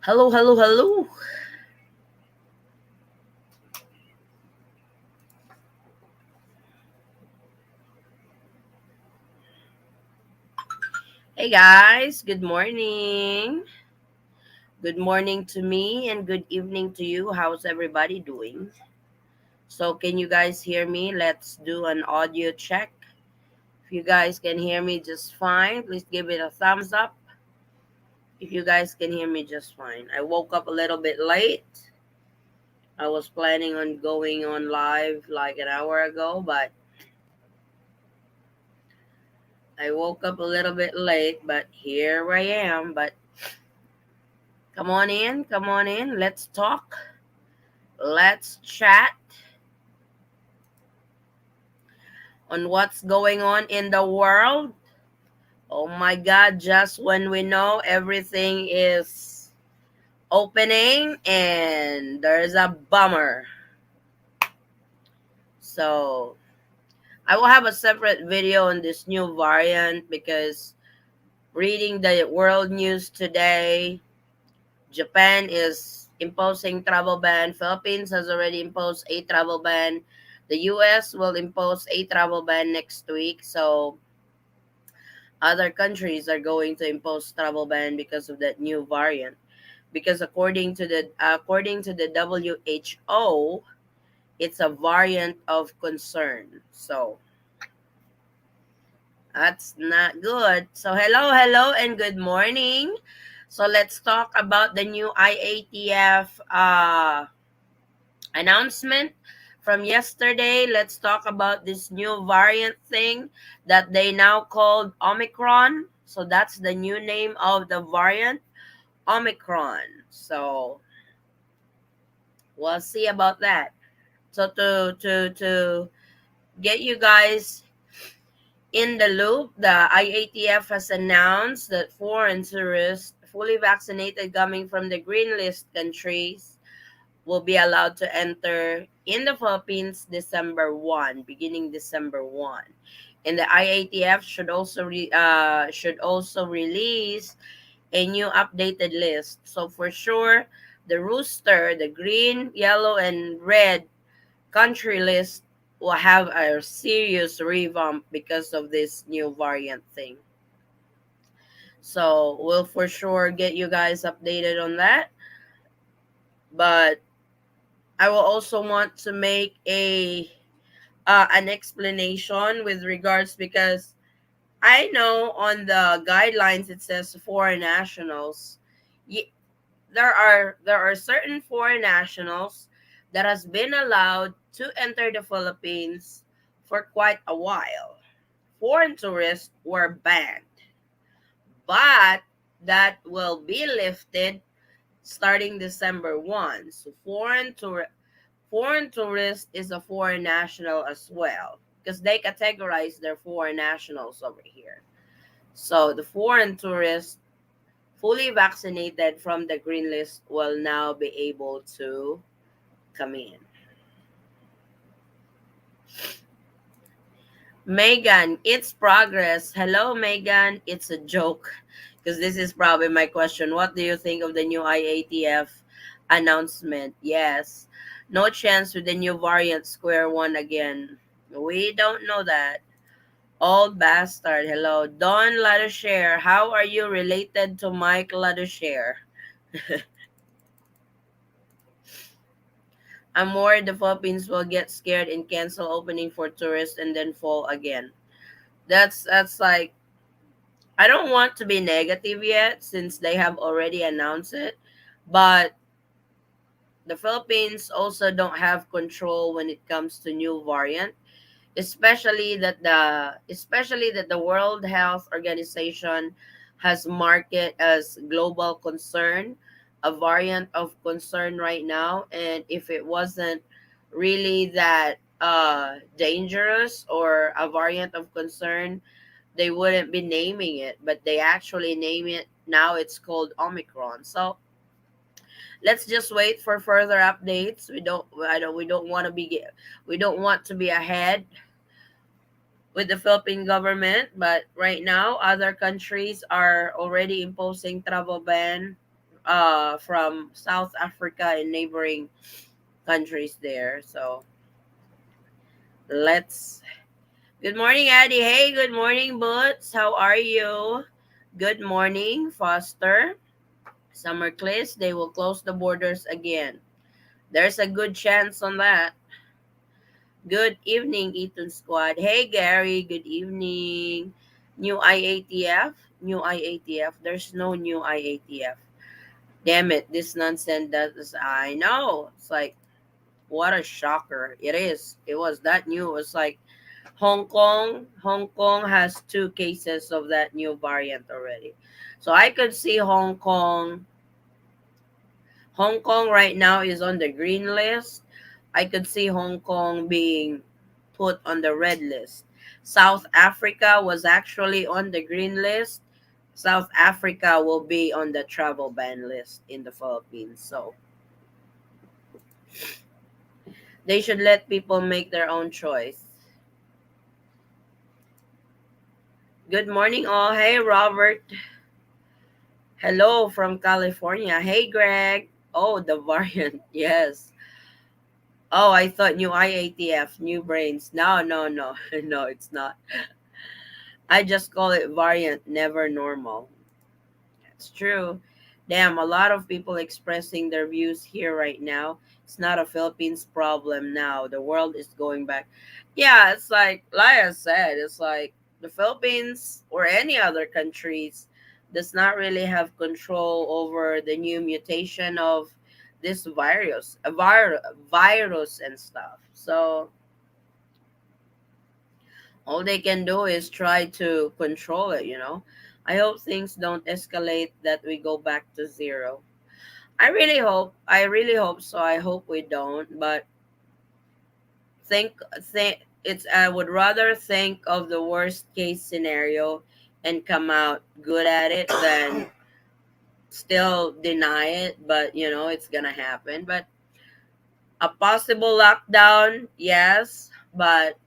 Hello, hello, hello. Hey guys, good morning. Good morning to me and good evening to you. How's everybody doing? So, can you guys hear me? Let's do an audio check. If you guys can hear me just fine, please give it a thumbs up. If you guys can hear me just fine. I woke up a little bit late. I was planning on going on live like an hour ago, but I woke up a little bit late, but here I am. But come on in, let's talk, let's chat on what's going on in the world. Oh my God, just when we know everything is opening and there's a bummer. So, I will have a separate video on this new variant because reading the world news today, Japan is imposing travel ban. Philippines has already imposed a travel ban. The US will impose a travel ban next week. So other countries are going to impose travel ban because of that new variant. Because according to the WHO, it's a variant of concern. So that's not good. So hello, hello, and good morning. So let's talk about the new IATF announcement from yesterday. Let's talk about this new variant thing that they now called Omicron. So that's the new name of the variant, Omicron. So we'll see about that. So to get you guys in the loop, the IATF has announced that foreign tourists fully vaccinated coming from the green list countries will be allowed to enter in the Philippines beginning December 1. And the IATF should also release a new updated list. So for sure, the rooster, the green, yellow, and red country list will have a serious revamp because of this new variant thing. So we'll for sure get you guys updated on that. But I will also want to make an explanation with regards because I know on the guidelines it says foreign nationals. Y- there are certain foreign nationals that has been allowed to enter the Philippines for quite a while. Foreign tourists were banned, but that will be lifted starting December 1. So foreign tourist is a foreign national as well because they categorize their foreign nationals over here. So the foreign tourists fully vaccinated from the green list will now be able to come in. Megan, it's progress. Hello, Megan. It's a joke because this is probably my question. What do you think of the new IATF announcement? Yes. No chance with the new variant square one again. We don't know that. Old bastard. Hello. Don Ladashare. How are you related to Mike Ladashare? I'm worried the Philippines will get scared and cancel opening for tourists and then fall again. That's like I don't want to be negative yet since they have already announced it, but the Philippines also don't have control when it comes to new variant, especially that the World Health Organization has marked it as global concern, a variant of concern right now, and if it wasn't really that dangerous or a variant of concern, they wouldn't be naming it, but they actually name it now. It's called Omicron. So let's just wait for further updates. We don't want to be ahead with the Philippine government, but right now other countries are already imposing travel ban from South Africa and neighboring countries there. So let's good morning, Addie. Hey, good morning, Boots. How are you? Good morning, Foster. Summer Cliffs, they will close the borders again. There's a good chance on that. Good evening, Eton Squad. Hey, Gary. Good evening. New IATF. New IATF. There's no new IATF. Damn it. This nonsense that is, I know. It's like, what a shocker. It is. It was that new. It was like Hong Kong. Hong Kong has two cases of that new variant already. So I could see Hong Kong. Hong Kong right now is on the green list. I could see Hong Kong being put on the red list. South Africa was actually on the green list. South Africa will be on the travel ban list in the Philippines. So they should let people make their own choice. Good morning, all. Hey, Robert. Hello from California. Hey, Greg. Oh, the variant. Yes. Oh, I thought new IATF, new brains. No, no, no. No, it's not. I just call it variant, never normal. It's true. Damn, a lot of people expressing their views here right now. It's not a Philippines problem now. The world is going back. Yeah, it's like I said, it's like the Philippines or any other countries does not really have control over the new mutation of this virus and stuff. So all they can do is try to control it. I hope things don't escalate that we go back to zero. I really hope so. I hope we don't, but think it's I would rather think of the worst case scenario and come out good at it than still deny it, but it's gonna happen. But a possible lockdown, yes, but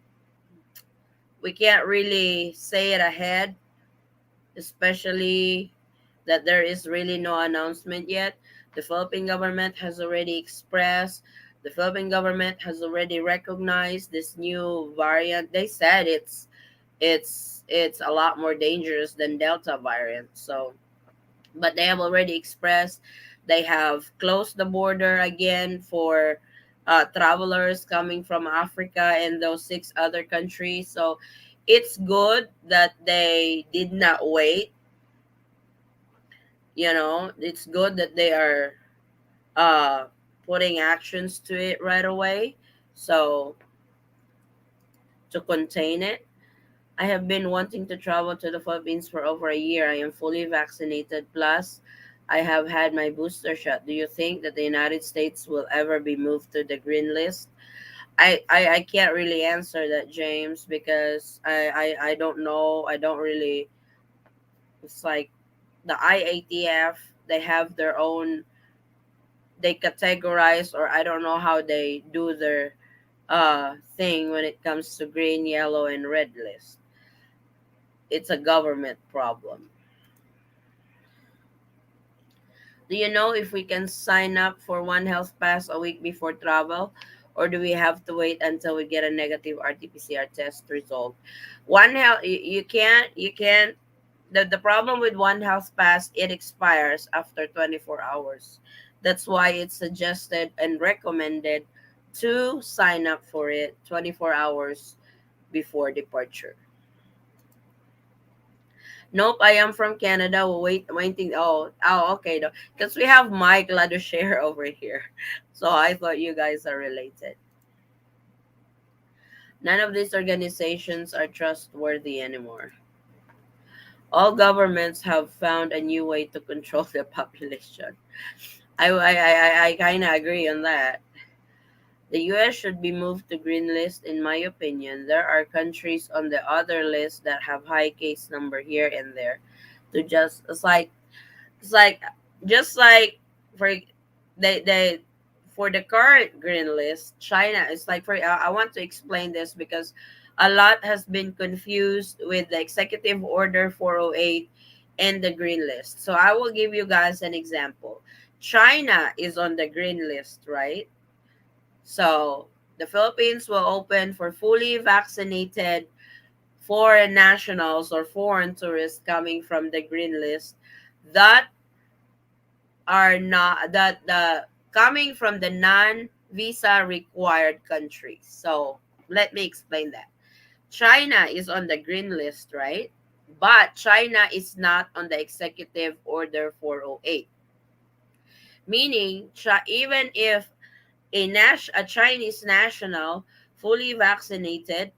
we can't really say it ahead, especially that there is really no announcement yet. The Philippine government has already expressed, the Philippine government has already recognized this new variant. They said it's a lot more dangerous than Delta variant. So, but they have already expressed they have closed the border again for travelers coming from Africa and those six other countries. So it's good that they did not wait. It's good that they are uh putting actions to it right away, so to contain it. I have been wanting to travel to the Philippines for over a year. I am fully vaccinated, plus I have had my booster shot. Do you think that the United States will ever be moved to the green list? I can't really answer that, James, because I don't know. I don't really. It's like the IATF, they have their own, they categorize, or I don't know how they do their thing when it comes to green, yellow, and red list. It's a government problem. Do you know if we can sign up for one health pass a week before travel, or do we have to wait until we get a negative RT-PCR test result? One health, you can't. The problem with one health pass, it expires after 24 hours. That's why it's suggested and recommended to sign up for it 24 hours before departure. Nope, I am from Canada. Waiting. Oh, okay. No, because we have Mike Ladushare over here, so I thought you guys are related. None of these organizations are trustworthy anymore. All governments have found a new way to control the population. I kind of agree on that. The US should be moved to green list in my opinion. There are countries on the other list that have high case number here and there. To just it's like just like for they for the current green list, China is like for I want to explain this because a lot has been confused with the Executive Order 408 and the green list. So I will give you guys an example. China is on the green list, right? So the Philippines will open for fully vaccinated foreign nationals or foreign tourists coming from the green list that are not that the coming from the non visa required countries. So let me explain that. China is on the green list, right? But China is not on the Executive Order 408. Meaning, even if a Chinese national, fully vaccinated,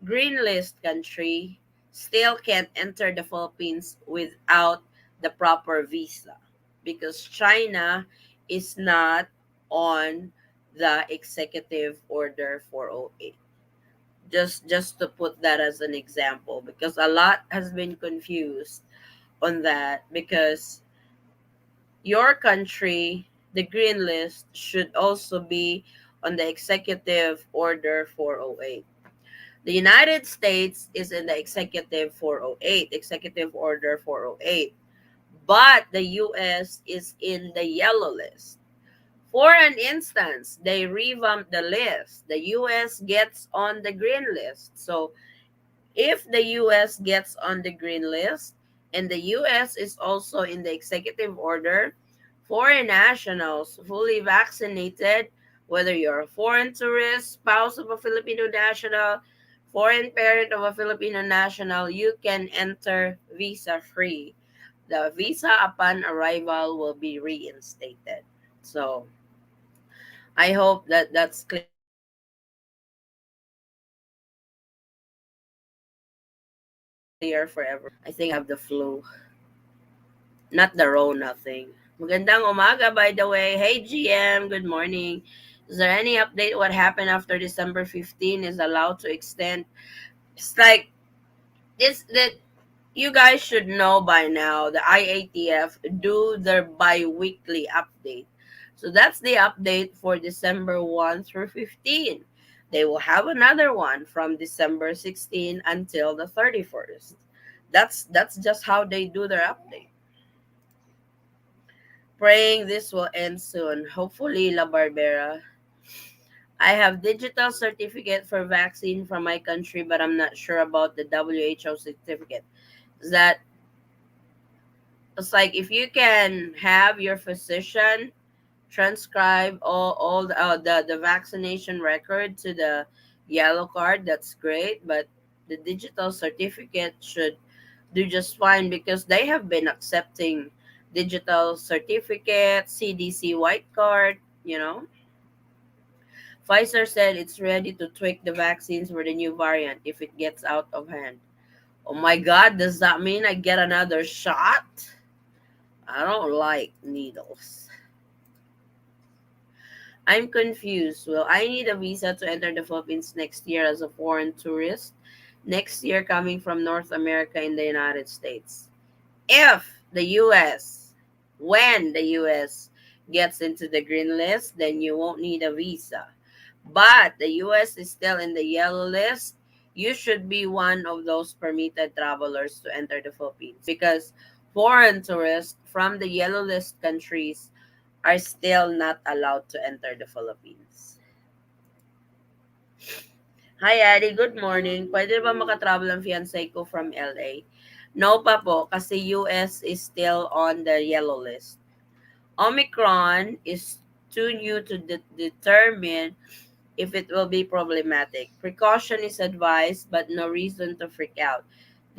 green list country, still can't enter the Philippines without the proper visa because China is not on the Executive Order 408. Just to put that as an example, because a lot has been confused on that, because your country, the green list, should also be on the Executive Order 408. The United States is in the Executive 408, Executive Order 408, but the US is in the yellow list. For an instance, they revamped the list. The US gets on the green list. So if the US gets on the green list and the US is also in the executive order, foreign nationals fully vaccinated, whether you're a foreign tourist, spouse of a Filipino national, foreign parent of a Filipino national, you can enter visa free. The visa upon arrival will be reinstated. So I hope that that's clear for everyone. I think I have the flu. Not the Rona thing. Magandang umaga, by the way. Hey, GM. Good morning. Is there any update what happened after December 15 is allowed to extend? It's like this that you guys should know by now. The IATF do their bi-weekly update. So that's the update for December 1 through 15. They will have another one from December 16 until the 31st. That's just how they do their update. Praying this will end soon. Hopefully, La Barbera. I have digital certificate for vaccine from my country, but I'm not sure about the WHO certificate. Is that it's like if you can have your physician transcribe all the vaccination record to the yellow card, that's great. But the digital certificate should do just fine because they have been accepting digital certificate, CDC white card, you know. Pfizer said it's ready to tweak the vaccines for the new variant if it gets out of hand. Oh my god, does that mean I get another shot? I don't like needles. I'm confused. Will I need a visa to enter the Philippines next year as a foreign tourist? Next year coming from North America in the United States. If the US, when the US gets into the green list, then you won't need a visa. But the US is still in the yellow list. You should be one of those permitted travelers to enter the Philippines because foreign tourists from the yellow list countries are still not allowed to enter the Philippines. Hi, Addie. Good morning. Pwede ba makatravel ang fiancé ko from LA? No pa po, kasi US is still on the yellow list. Omicron is too new to determine if it will be problematic. Precaution is advised, but no reason to freak out.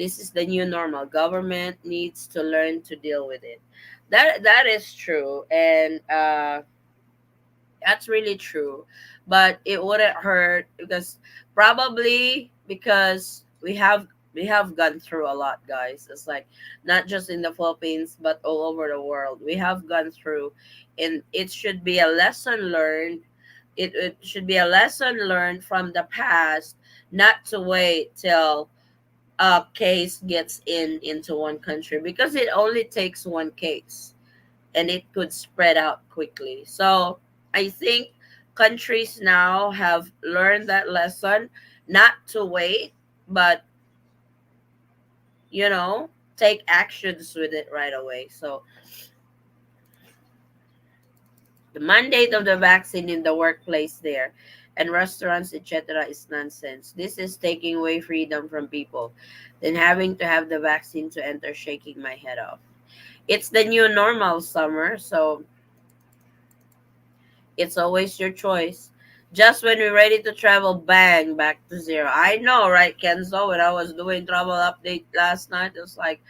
This is the new normal. Government needs to learn to deal with it. That is true, and that's really true. But it wouldn't hurt because probably because we have gone through a lot, guys. It's like not just in the Philippines but all over the world. We have gone through, and it should be a lesson learned. It should be a lesson learned from the past, not to wait till a case gets into one country because it only takes one case and it could spread out quickly. So I think countries now have learned that lesson. not to wait, but you know, take actions with it right away. So the mandate of the vaccine in the workplace there and restaurants, etc., is nonsense. This is taking away freedom from people, then having to have the vaccine to enter, shaking my head off. It's the new normal, summer, so it's always your choice. Just when we're ready to travel, bang, back to zero. I know, right, Kenzo? When I was doing travel update last night, it's like,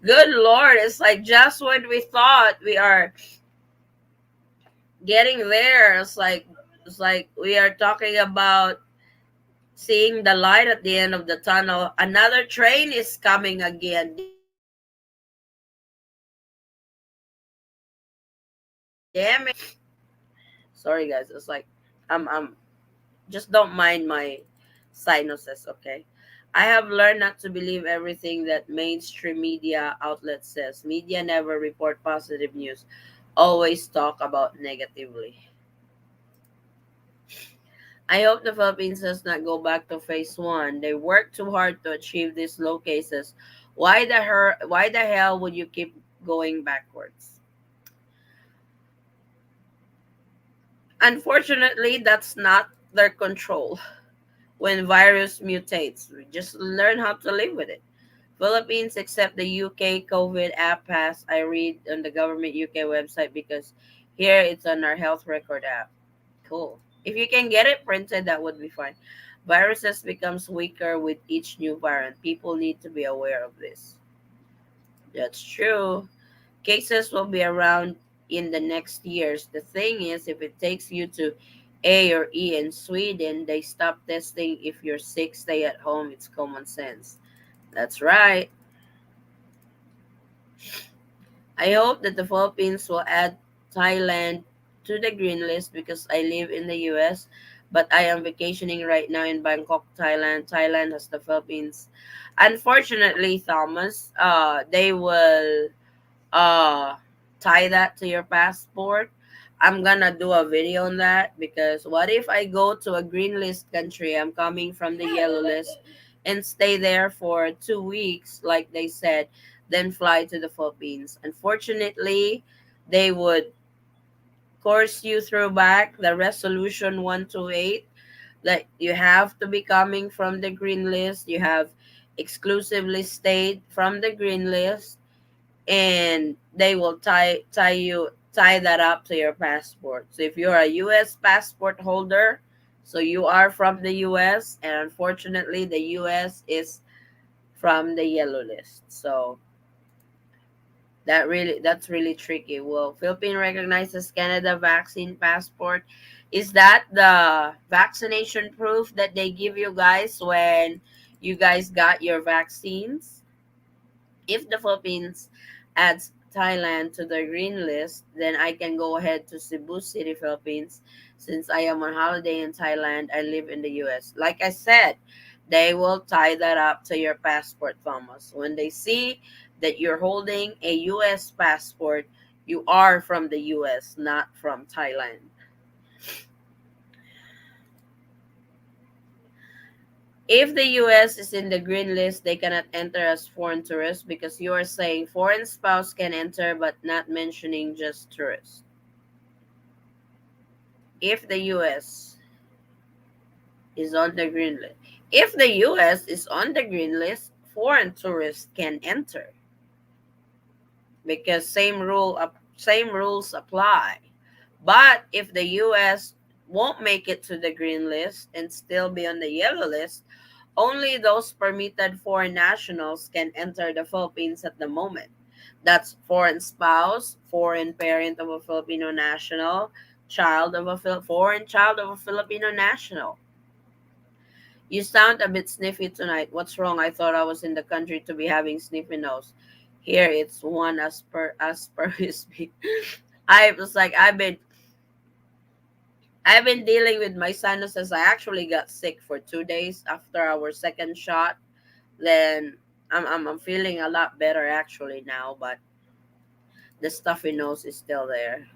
good Lord, it's like just when we thought we are getting there, it's like we are talking about seeing the light at the end of the tunnel. Another train is coming again. Damn it. Sorry guys, it's like I'm just don't mind my sinuses, okay? I have learned not to believe everything that mainstream media outlet says. Media never report positive news, always talk about negatively. I hope the Philippines does not go back to phase one. They work too hard to achieve these low cases. Why the hell would you keep going backwards? Unfortunately, that's not their control. When virus mutates, we just learn how to live with it. Philippines accept the UK COVID app pass. I read on the government UK website because here it's on our health record app. Cool. If you can get it printed, that would be fine. Viruses becomes weaker with each new variant. People need to be aware of this. That's true. Cases will be around in the next years. The thing is, if it takes you to A or E in Sweden, they stop testing. If you're sick, stay at home. It's common sense. That's right. I hope that the Philippines will add Thailand to the green list because I live in the US, but I am vacationing right now in Bangkok, Thailand. Thailand has the Philippines. Unfortunately, Thomas, they will uh tie that to your passport. I'm gonna do a video on that because what if I go to a green list country? I'm coming from the yellow list and stay there for 2 weeks, like they said, then fly to the Philippines. Unfortunately, they would course you through back the resolution 128 that you have to be coming from the green list. You have exclusively stayed from the green list, and they will tie that up to your passport. So if you're a US passport holder, so you are from the US, and unfortunately the US is from the yellow list. So that's really tricky. Well, Philippine recognizes Canada vaccine passport. Is that the vaccination proof that they give you guys when you guys got your vaccines? If the Philippines adds Thailand to the green list, then I can go ahead to Cebu City, Philippines. Since I am on holiday in Thailand, I live in the US. Like I said, they will tie that up to your passport, Thomas. When they see that you're holding a US passport, you are from the US, not from Thailand. If the US is in the green list, they cannot enter as foreign tourists because you are saying foreign spouse can enter but not mentioning just tourists. If the US is on the green list. If the US is on the green list, foreign tourists can enter because same rules apply. But if the US won't make it to the green list and still be on the yellow list, only those permitted foreign nationals can enter the Philippines at the moment. That's foreign spouse, foreign parent of a Filipino national, foreign child of a Filipino national. You sound a bit sniffy tonight. What's wrong? I thought I was in the country to be having sniffy nose. Here it's one as per we speak. I was like I've been dealing with my sinuses. I actually got sick for 2 days after our second shot. Then I'm feeling a lot better actually now, but the stuffy nose is still there.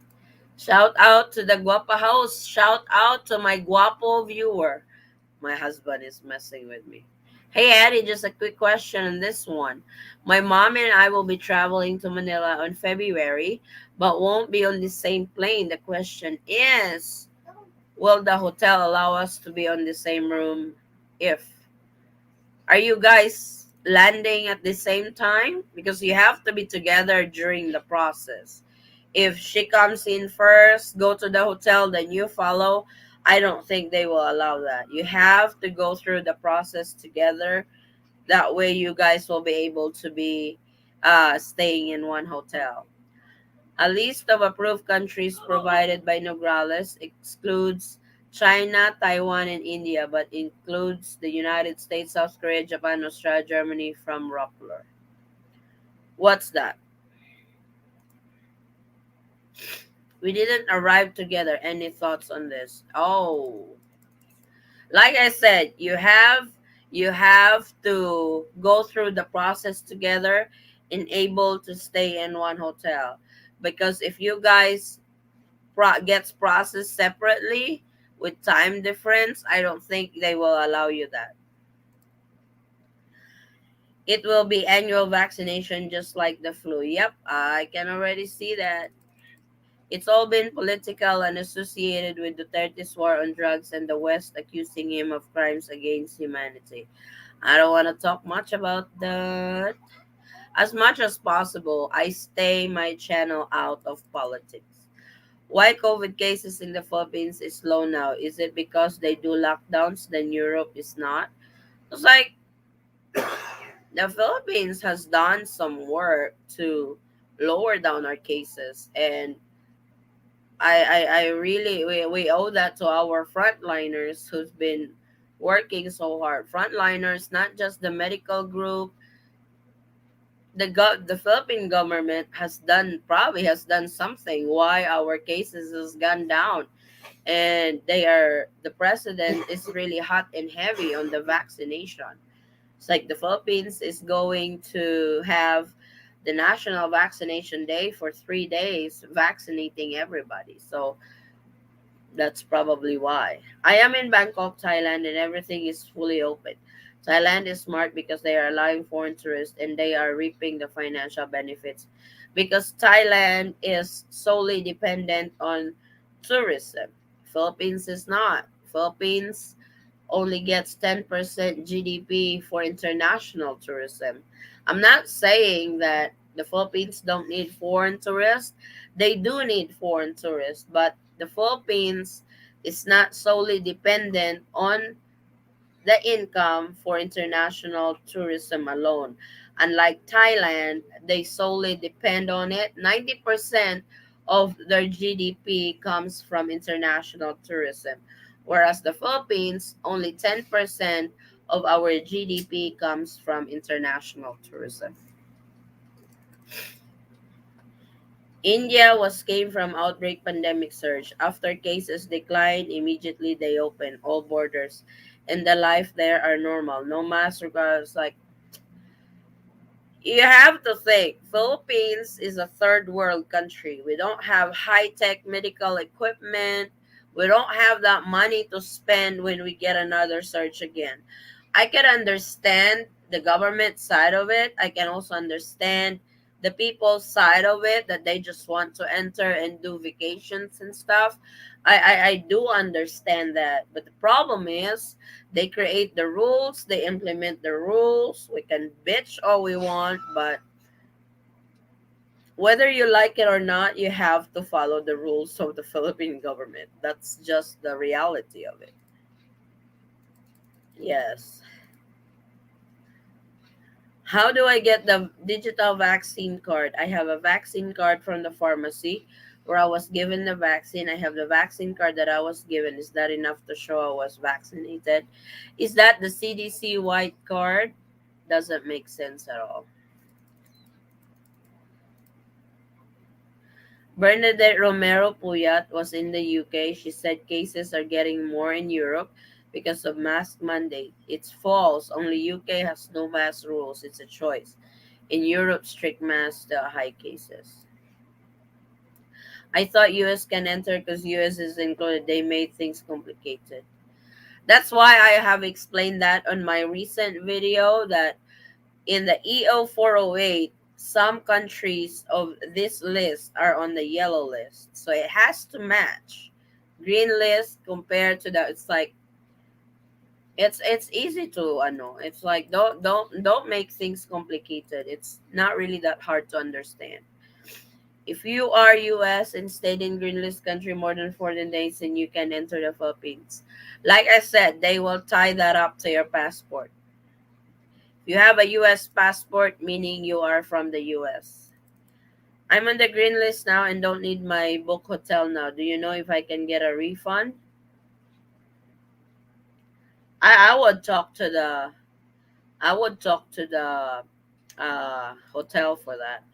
Shout out to the guapa host. Shout out to my guapo viewer. My husband is messing with me. Hey Eddie, just a quick question on this one. My mom and I will be traveling to Manila on February, but won't be on the same plane. The question is, will the hotel allow us to be on the same room if are you guys landing at the same time? Because you have to be together during the process. If she comes in first, go to the hotel, then you follow. I don't think they will allow that. You have to go through the process together. That way, you guys will be able to be staying in one hotel. A list of approved countries provided by Nograles excludes China, Taiwan, and India, but includes the United States, South Korea, Japan, Australia, Germany from Rockler. What's that? We didn't arrive together. Any thoughts on this? Oh, like I said, you have to go through the process together and able to stay in one hotel. Because if you guys gets processed separately with time difference, I don't think they will allow you that. It will be annual vaccination just like the flu. Yep, I can already see that. It's all been political and associated with Duterte's war on drugs and the West accusing him of crimes against humanity. I don't want to talk much about that. As much as possible, I stay my channel out of politics. Why COVID cases in the Philippines is low now? Is it because they do lockdowns, then Europe is not? It's like the Philippines has done some work to lower down our cases, and I really we owe that to our frontliners who's been working so hard. Frontliners, not just the medical group. The Philippine government has done something why our cases has gone down, and the president is really hot and heavy on the vaccination. It's like the Philippines is going to have the national vaccination day for 3 days, vaccinating everybody. So that's probably why. I am in Bangkok, Thailand, and everything is fully open. Thailand is smart because they are allowing foreign tourists and they are reaping the financial benefits because Thailand is solely dependent on tourism. Philippines is not. Philippines only gets 10% GDP for international tourism. I'm not saying that the Philippines don't need foreign tourists. They do need foreign tourists, but the Philippines is not solely dependent on the income for international tourism alone. Unlike Thailand, they solely depend on it. 90% of their GDP comes from international tourism, whereas the Philippines, only 10% of our GDP comes from international tourism. India was came from outbreak pandemic surge. After cases declined, immediately they opened all borders, and the life there are normal. No mass regardless. Like you have to think, Philippines is a third world country. We don't have high tech medical equipment. We don't have that money to spend when we get another surge again. I can understand the government side of it. I can also understand the people's side of it that they just want to enter and do vacations and stuff. I do understand that. But the problem is they create the rules, they implement the rules. We can bitch all we want, but whether you like it or not, you have to follow the rules of the Philippine government. That's just the reality of it. Yes. How do I get the digital vaccine card? I have a vaccine card from the pharmacy where I was given the vaccine. I have the vaccine card that I was given. Is that enough to show I was vaccinated? Is that the CDC white card? Doesn't make sense at all. Bernadette Romero Puyat was in the UK. She said cases are getting more in Europe because of mask mandate. It's false. Only UK has no mask rules. It's a choice. In Europe, strict masks, the high cases. I thought US can enter because US is included. They made things complicated. That's why I have explained that on my recent video that in the EO 408, some countries of this list are on the yellow list. So it has to match green list compared to that. It's like it's easy to know. It's like don't make things complicated. It's not really that hard to understand. If you are US and stayed in green list country more than 14 days, then you can enter the Philippines. Like I said, they will tie that up to your passport. If you have a US passport, meaning you are from the US. I'm on the green list now and don't need my book hotel now. Do you know if I can get a refund? I would talk to the hotel for that.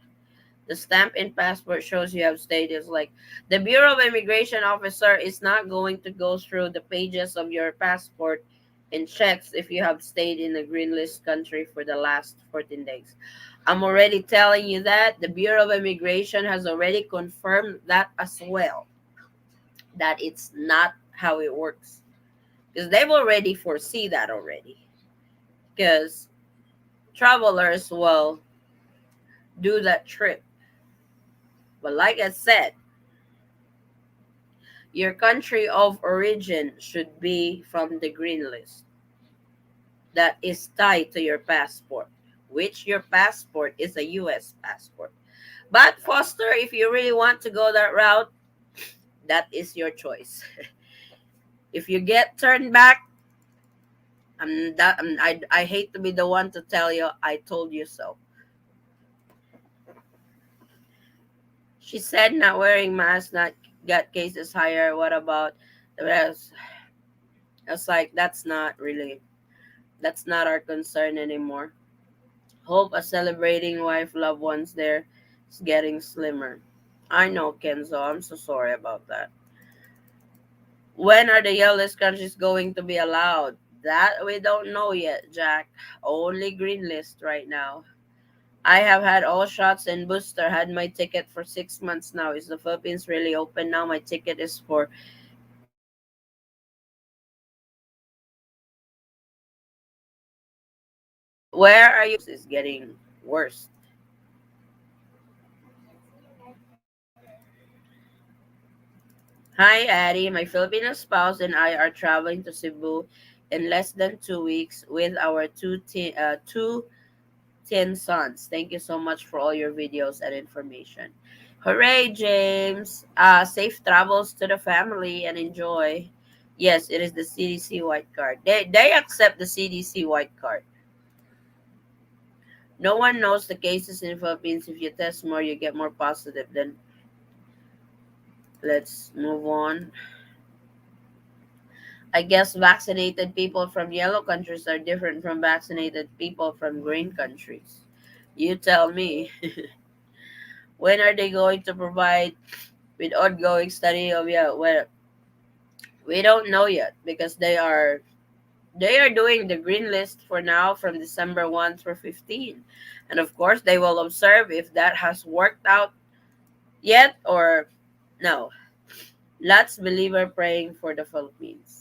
The stamp in passport shows you have stayed is like the Bureau of Immigration officer is not going to go through the pages of your passport and checks if you have stayed in a green list country for the last 14 days. I'm already telling you that the Bureau of Immigration has already confirmed that as well, that it's not how it works, because they've already foresee that already, because travelers will do that trip. But like I said, your country of origin should be from the green list that is tied to your passport, which your passport is a US passport. But Foster, if you really want to go that route, that is your choice. If you get turned back, I hate to be the one to tell you I told you so. She said not wearing mask not got cases higher. What about the rest? It's like that's not our concern anymore. Hope a celebrating wife loved ones there is getting slimmer. I know, Kenzo. I'm so sorry about that. When are the yellow list countries going to be allowed? That we don't know yet, Jack. Only green list right now. I have had all shots and booster. Had my ticket for 6 months now. Is the Philippines really open now? My ticket is for where are you? Is getting worse. Hi, Addie. My Filipino spouse and I are traveling to Cebu in less than 2 weeks with our two teen sons. Thank you so much for all your videos and information. Hooray, James. Safe travels to the family and enjoy. Yes, it is the CDC white card. They accept the CDC white card. No one knows the cases in the Philippines. If you test more, you get more positive. Then let's move on. I guess vaccinated people from yellow countries are different from vaccinated people from green countries. You tell me. When are they going to provide with ongoing study of well, we don't know yet because they are doing the green list for now from December 1 through 15. And of course they will observe if that has worked out yet or no. Lots believer praying for the Philippines.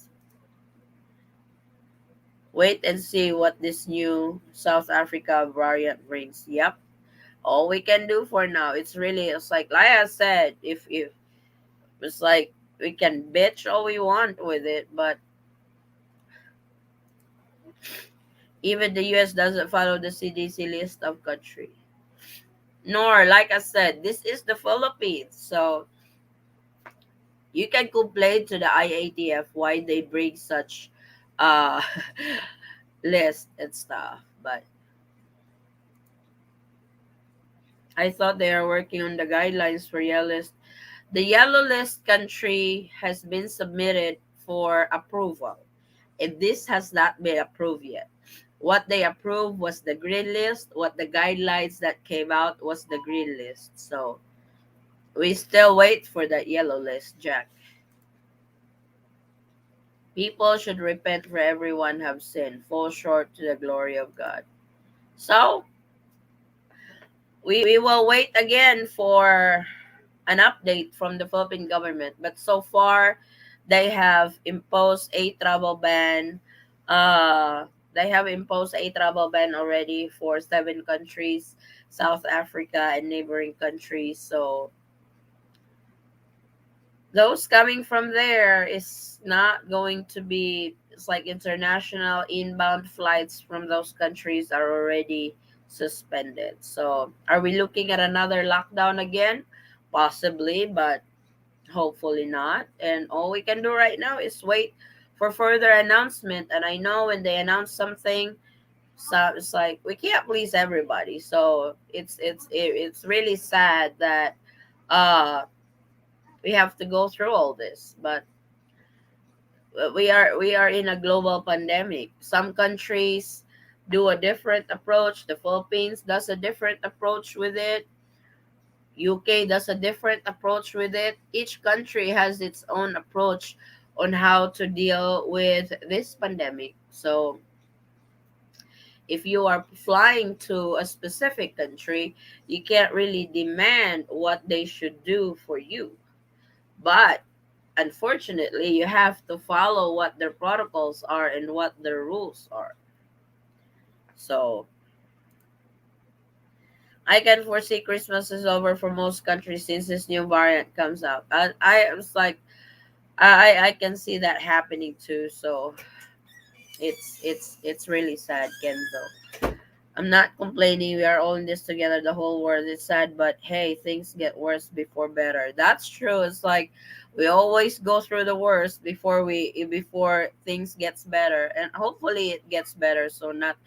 Wait and see what this new South Africa variant brings. Yep. All we can do for now, it's like I said, if it's like we can bitch all we want with it, but even the US doesn't follow the CDC list of country. Nor, like I said, this is the Philippines. So you can complain to the IATF why they bring such uh list and stuff. But I thought they are working on the guidelines for yellow list. The yellow list country has been submitted for approval. And this has not been approved yet. What they approved was the green list. What the guidelines that came out was the green list. So we still wait for that yellow list, Jack. People should repent for everyone have sinned, fall short to the glory of God. So we will wait again for an update from the Philippine government. But so far, They have imposed a travel ban. Uh, they have imposed a travel ban already for 7 countries, South Africa and neighboring countries. So those coming from there is not going to be. It's like international inbound flights from those countries are already suspended. So are we looking at another lockdown again? Possibly, but hopefully not. And all we can do right now is wait for further announcement. And I know when they announce something, so it's like we can't please everybody. So it's really sad that uh we have to go through all this. But we are in a global pandemic. Some countries do a different approach. The Philippines does a different approach with it. UK does a different approach with it. Each country has its own approach on how to deal with this pandemic. So, if you are flying to a specific country, you can't really demand what they should do for you. But unfortunately, you have to follow what their protocols are and what their rules are. So, I can foresee Christmas is over for most countries since this new variant comes out. I was like, I can see that happening too. So it's really sad, Kenzo. I'm not complaining. We are all in this together. The whole world is sad, but hey, things get worse before better. That's true. It's like we always go through the worst before things gets better, and hopefully it gets better. So not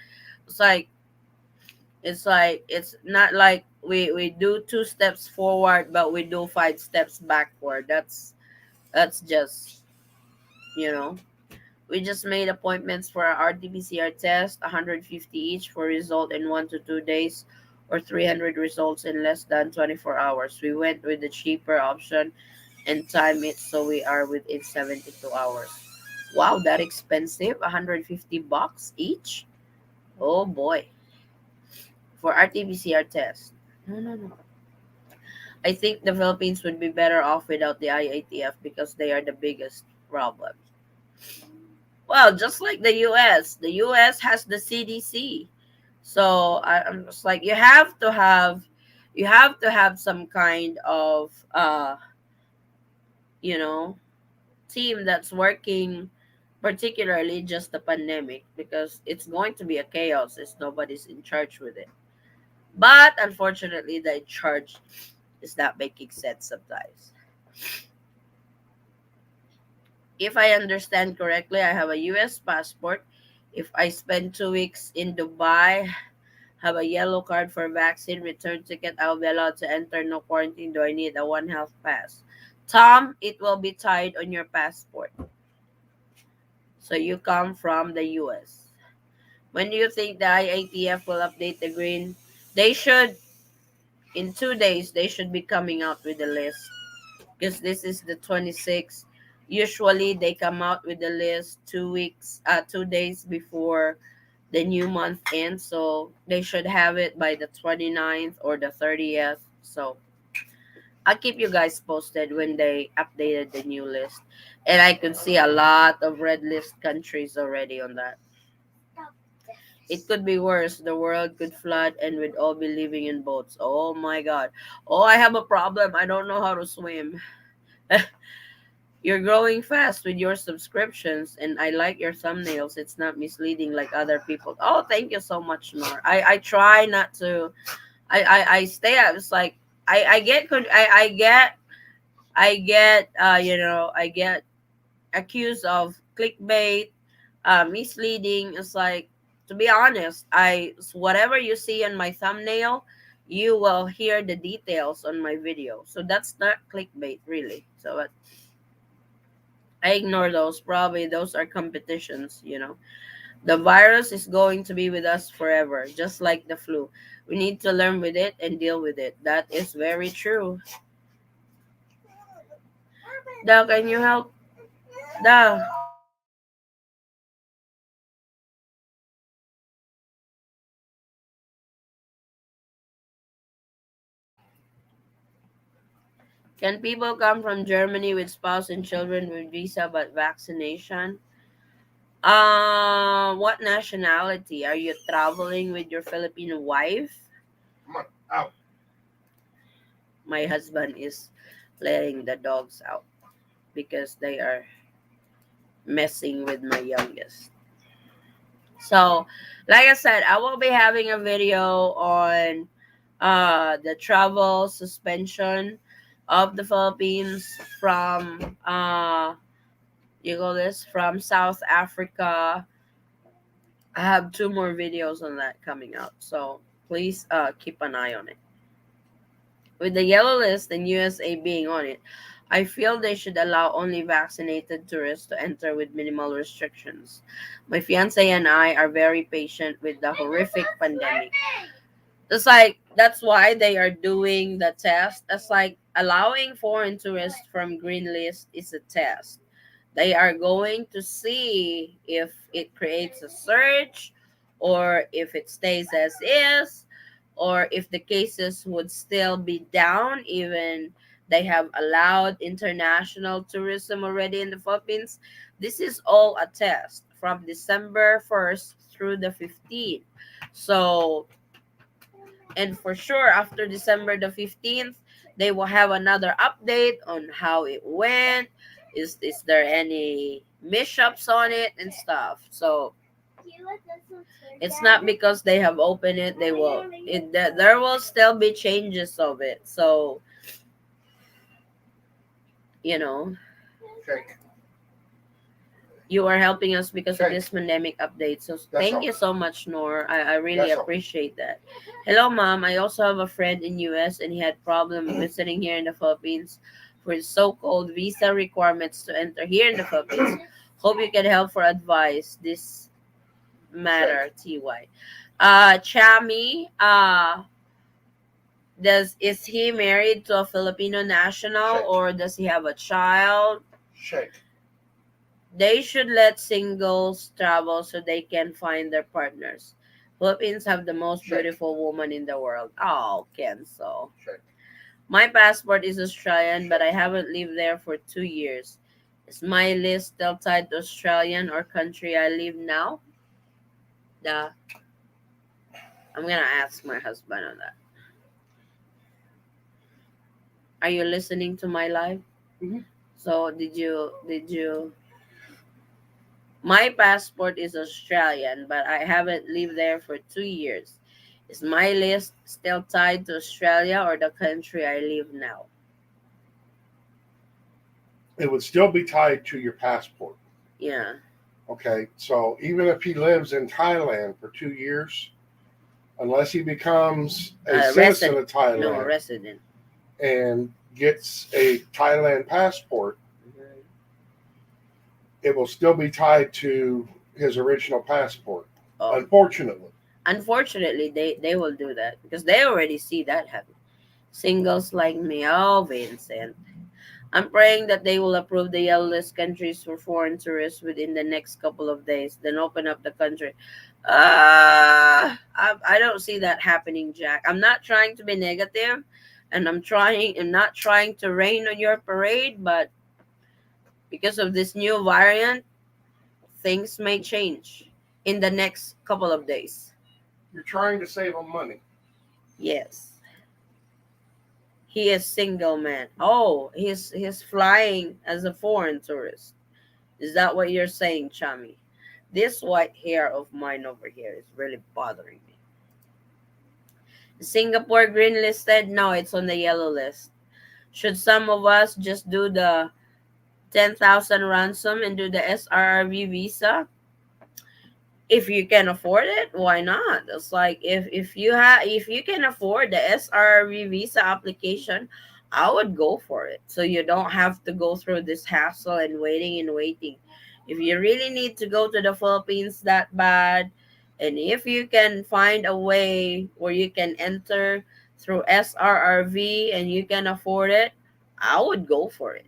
it's like it's not like we do 2 steps forward, but we do 5 steps backward. That's just you know We just made appointments for our RT-PCR test, 150 each for result in 1 to 2 days, or 300 results in less than 24 hours. We went with the cheaper option and time it so we are within 72 hours. Wow, that expensive? 150 bucks each? Oh boy. For RT-PCR test. No, no, no. I think the Philippines would be better off without the IATF because they are the biggest problem. Well, just like the US has the CDC. So I'm just like you have to have some kind of you know team that's working particularly just the pandemic because it's going to be a chaos if nobody's in charge with it. But unfortunately, the in charge is not making sense sometimes. If I understand correctly, I have a US passport. If I spend 2 weeks in Dubai, have a yellow card for vaccine, return ticket, I'll be allowed to enter, no quarantine. Do I need a One Health pass? Tom, it will be tied on your passport. So you come from the US. When do you think the IATF will update the green? They should, in 2 days, they should be coming out with the list. Because this is the 26th. Usually they come out with the list 2 weeks, 2 days before the new month ends. So they should have it by the 29th or the 30th. So I'll keep you guys posted when they updated the new list. And I could see a lot of red list countries already on that. It could be worse. The world could flood and we'd all be living in boats. Oh my god. Oh, I have a problem. I don't know how to swim. You're growing fast with your subscriptions, and I like your thumbnails. It's not misleading like other people. Oh, thank you so much, Nor. I try not to. I stay. I was like, I get. I get accused of clickbait, misleading. It's like, to be honest, whatever you see on my thumbnail, you will hear the details on my video. So that's not clickbait, really. So I ignore those. Probably those are competitions. The virus is going to be with us forever, just like the flu. We need to learn with it and deal with it. That is very true. Da, can you help? Da. Can people come from Germany with spouse and children with visa but vaccination? What nationality? Are you traveling with your Filipino wife? Come on, out. My husband is letting the dogs out because they are messing with my youngest. So, like I said, I will be having a video on the travel suspension of the Philippines from you go this from South Africa. I have two more videos on that coming out. So please keep an eye on it. With the yellow list and USA being on it, I feel they should allow only vaccinated tourists to enter with minimal restrictions. My fiance and I are very patient with the horrific pandemic. It's like that's why they are doing the test. It's like allowing foreign tourists from green list is a test. They are going to see if it creates a surge or if it stays as is or if the cases would still be down even they have allowed international tourism already in the Philippines. This is all a test from December 1st through the 15th. So, and for sure after December the 15th, they will have another update on how it went. Is there any mishaps on it and stuff? So it's not because they have opened it, they will there will still be changes of it. So, you know, Shake. you are helping us because of Shake. this pandemic update. So That's thank all. you so much, Nor. I really That's all. appreciate that. Hello, Mom. I also have a friend in US and he had problem visiting here in the Philippines for his so-called visa requirements to enter here in the Philippines. Hope you can help for advice. This matter, Shake. TY. Chami, is he married to a Filipino national Shake. or does he have a child? Shake. They should let singles travel so they can find their partners. Philippines have the most Shake. beautiful woman in the world. Oh, Kenzo. Shake. My passport is Australian, but I haven't lived there for 2 years. Is my list still tied to Australian or country I live now? The I'm gonna ask my husband on that. Are you listening to my live? Mm-hmm. So did you my passport is Australian, but I haven't lived there for 2 years. Is my list still tied to Australia or the country I live now? It would still be tied to your passport. Yeah. Okay, so even if he lives in Thailand for 2 years, unless he becomes a citizen Resident. of No, Thailand resident. and gets a Thailand passport, Mhm. it will still be tied to his original passport. Oh, Unfortunately, unfortunately, they will do that because they already see that happen. Singles like me. Oh, Vincent. I'm praying that they will approve the yellow list countries for foreign tourists within the next couple of days, then open up the country. I don't see that happening, Jack. I'm not trying to be negative, and I'm not trying to rain on your parade, but because of this new variant, things may change in the next couple of days. you're trying to save him money. Yes. He is single man. Oh, he's flying as a foreign tourist. Is that what you're saying, Chami? This white hair of mine over here is really bothering me. Singapore green listed? No, it's on the yellow list. Should some of us just do the 10,000 ransom and do the SRRV visa? If you can afford it, why not? It's like if you can afford the SRV visa application, I would go for it. So you don't have to go through this hassle and waiting. If you really need to go to the Philippines that bad, and if you can find a way where you can enter through SRRV and you can afford it, I would go for it.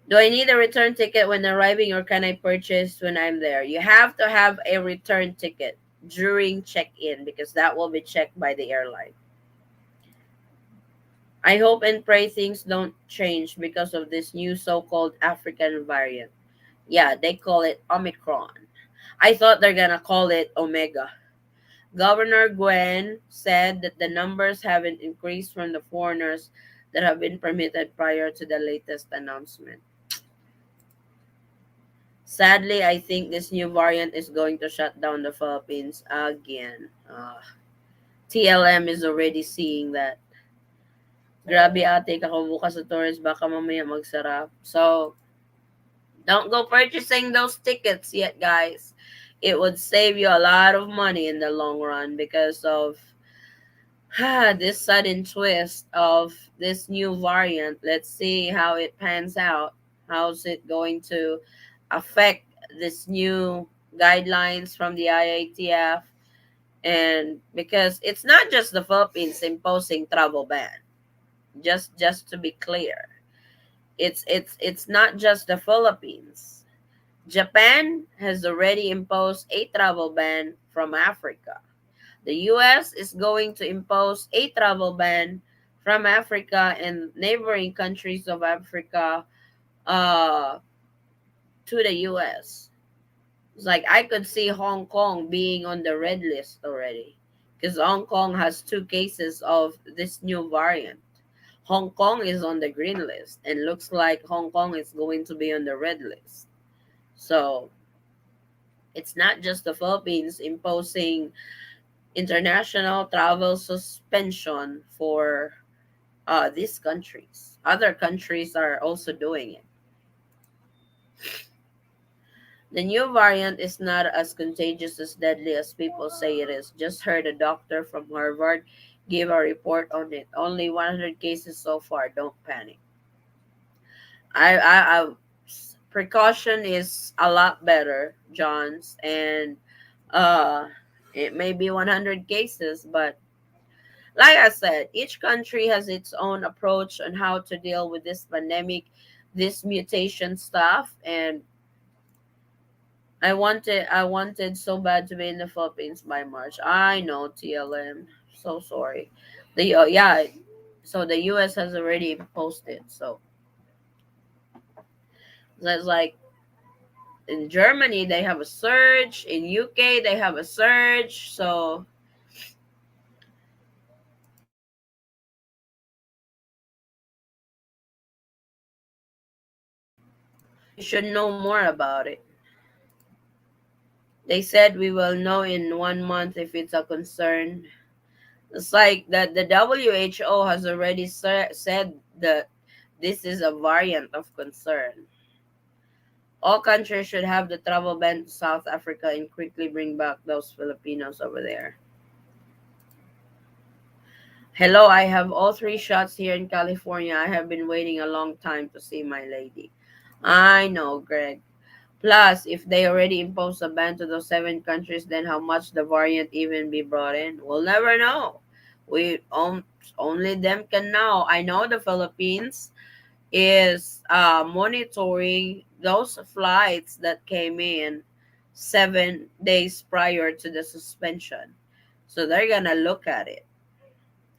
Do I need a return ticket when arriving or can I purchase when I'm there? You have to have a return ticket during check-in because that will be checked by the airline. I hope and pray things don't change because of this new so-called African variant. Yeah, they call it Omicron. I thought they're gonna call it Omega. Governor Gwen said that the numbers haven't increased from the foreigners that have been permitted prior to the latest announcement. Sadly, I think this new variant is going to shut down the Philippines again. TLM is already seeing that. Grabe ate, kakabukas sa tourist, baka mamaya magsara. So, don't go purchasing those tickets yet, guys. It would save you a lot of money in the long run because of this sudden twist of this new variant. Let's see how it pans out. How's it going to affect this new guidelines from the IATF? And because it's not just the Philippines imposing travel ban. Just to be clear, it's not just the Philippines. Japan has already imposed a travel ban from Africa. The US is going to impose a travel ban from Africa and neighboring countries of Africa uh, to the US. It's like I could see Hong Kong being on the red list already because Hong Kong has two cases of this new variant. Hong Kong is on the green list and looks like Hong Kong is going to be on the red list. So it's not just the Philippines imposing international travel suspension for these countries. Other countries are also doing it. The new variant is not as contagious as deadly as people say it is. Just heard a doctor from Harvard give a report on it. Only 100 cases so far. Don't panic. I precaution is a lot better, Johns, and uh, it may be 100 cases, but like I said, each country has its own approach on how to deal with this pandemic, this mutation stuff, and I wanted so bad to be in the Philippines by March. I know TLM. So sorry. The yeah, so the US has already posted. So that's like in Germany they have a surge, in UK they have a surge. So we should know more about it. They said we will know in 1 month if it's a concern. It's like that the WHO has already said that this is a variant of concern. All countries should have the travel ban to South Africa and quickly bring back those Filipinos over there. Hello, I have all three shots here in California. I have been waiting a long time to see my lady. I know, Greg. Plus, if they already impose a ban to those seven countries, then how much the variant even be brought in? We'll never know. We only them can know. I know the Philippines is monitoring those flights that came in 7 days prior to the suspension. So they're gonna look at it.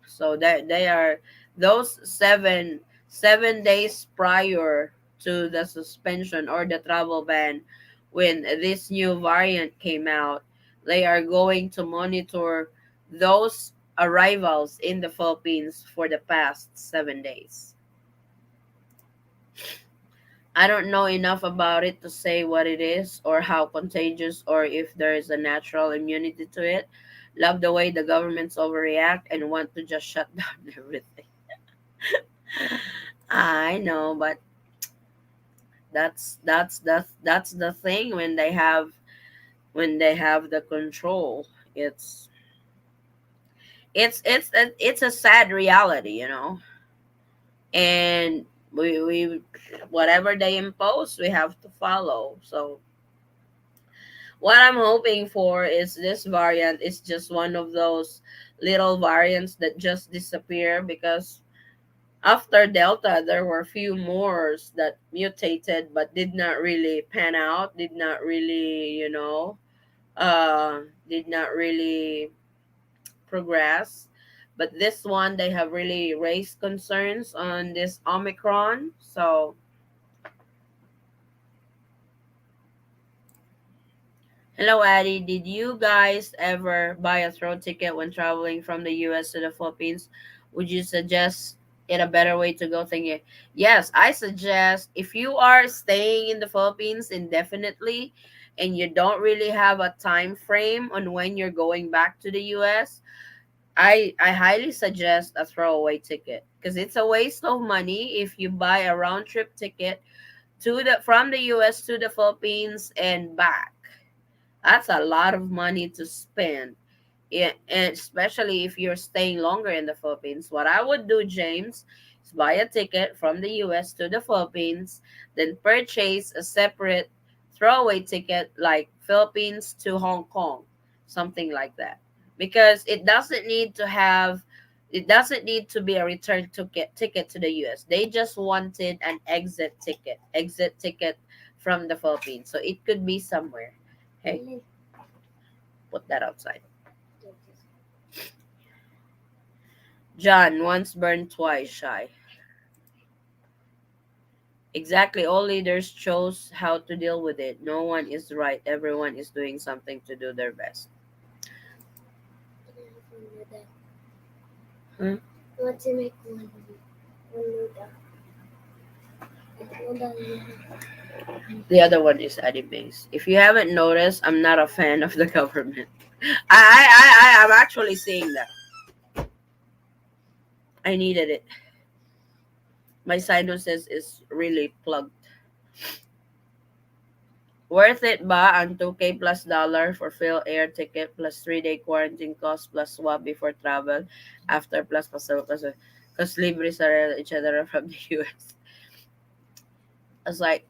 So that they are those 7 days prior to the suspension or the travel ban when this new variant came out, they are going to monitor those arrivals in the Philippines for the past 7 days. I don't know enough about it to say what it is or how contagious or if there is a natural immunity to it. Love the way the governments overreact and want to just shut down everything. I know, but that's the thing when they have the control. It's it's a sad reality, and we whatever they impose, we have to follow. So what I'm hoping for is this variant is just one of those little variants that just disappear because after Delta, there were a few more that mutated but did not really pan out, did not really, did not really progress. But this one, they have really raised concerns on this Omicron. So, hello, Addie. Did you guys ever buy a throw ticket when traveling from the US to the Philippines? Would you suggest it a better way to go? Thinking, yes, I suggest if you are staying in the Philippines indefinitely and you don't really have a time frame on when you're going back to the US, I highly suggest a throwaway ticket because it's a waste of money if you buy a round trip ticket to the from the US to the Philippines and back. That's a lot of money to spend. Yeah, and especially if you're staying longer in the Philippines. What I would do, James, is buy a ticket from the US to the Philippines, then purchase a separate throwaway ticket like Philippines to Hong Kong, something like that. Because it doesn't need to be a return ticket to the US. They just wanted an exit ticket from the Philippines. So it could be somewhere. Hey, put that outside. John, once burned, twice shy. Exactly. All leaders chose how to deal with it. No one is right. Everyone is doing something to do their best. Huh? Want to make one noodle. The other one is anime-based. If you haven't noticed, I'm not a fan of the government. I'm actually seeing that. I needed it. My sinuses is really plugged. Worth it ba ang 2K plus dollar for Phil air ticket plus 3-day quarantine cost plus swab before travel after plus because libre sa each other from the US. It's like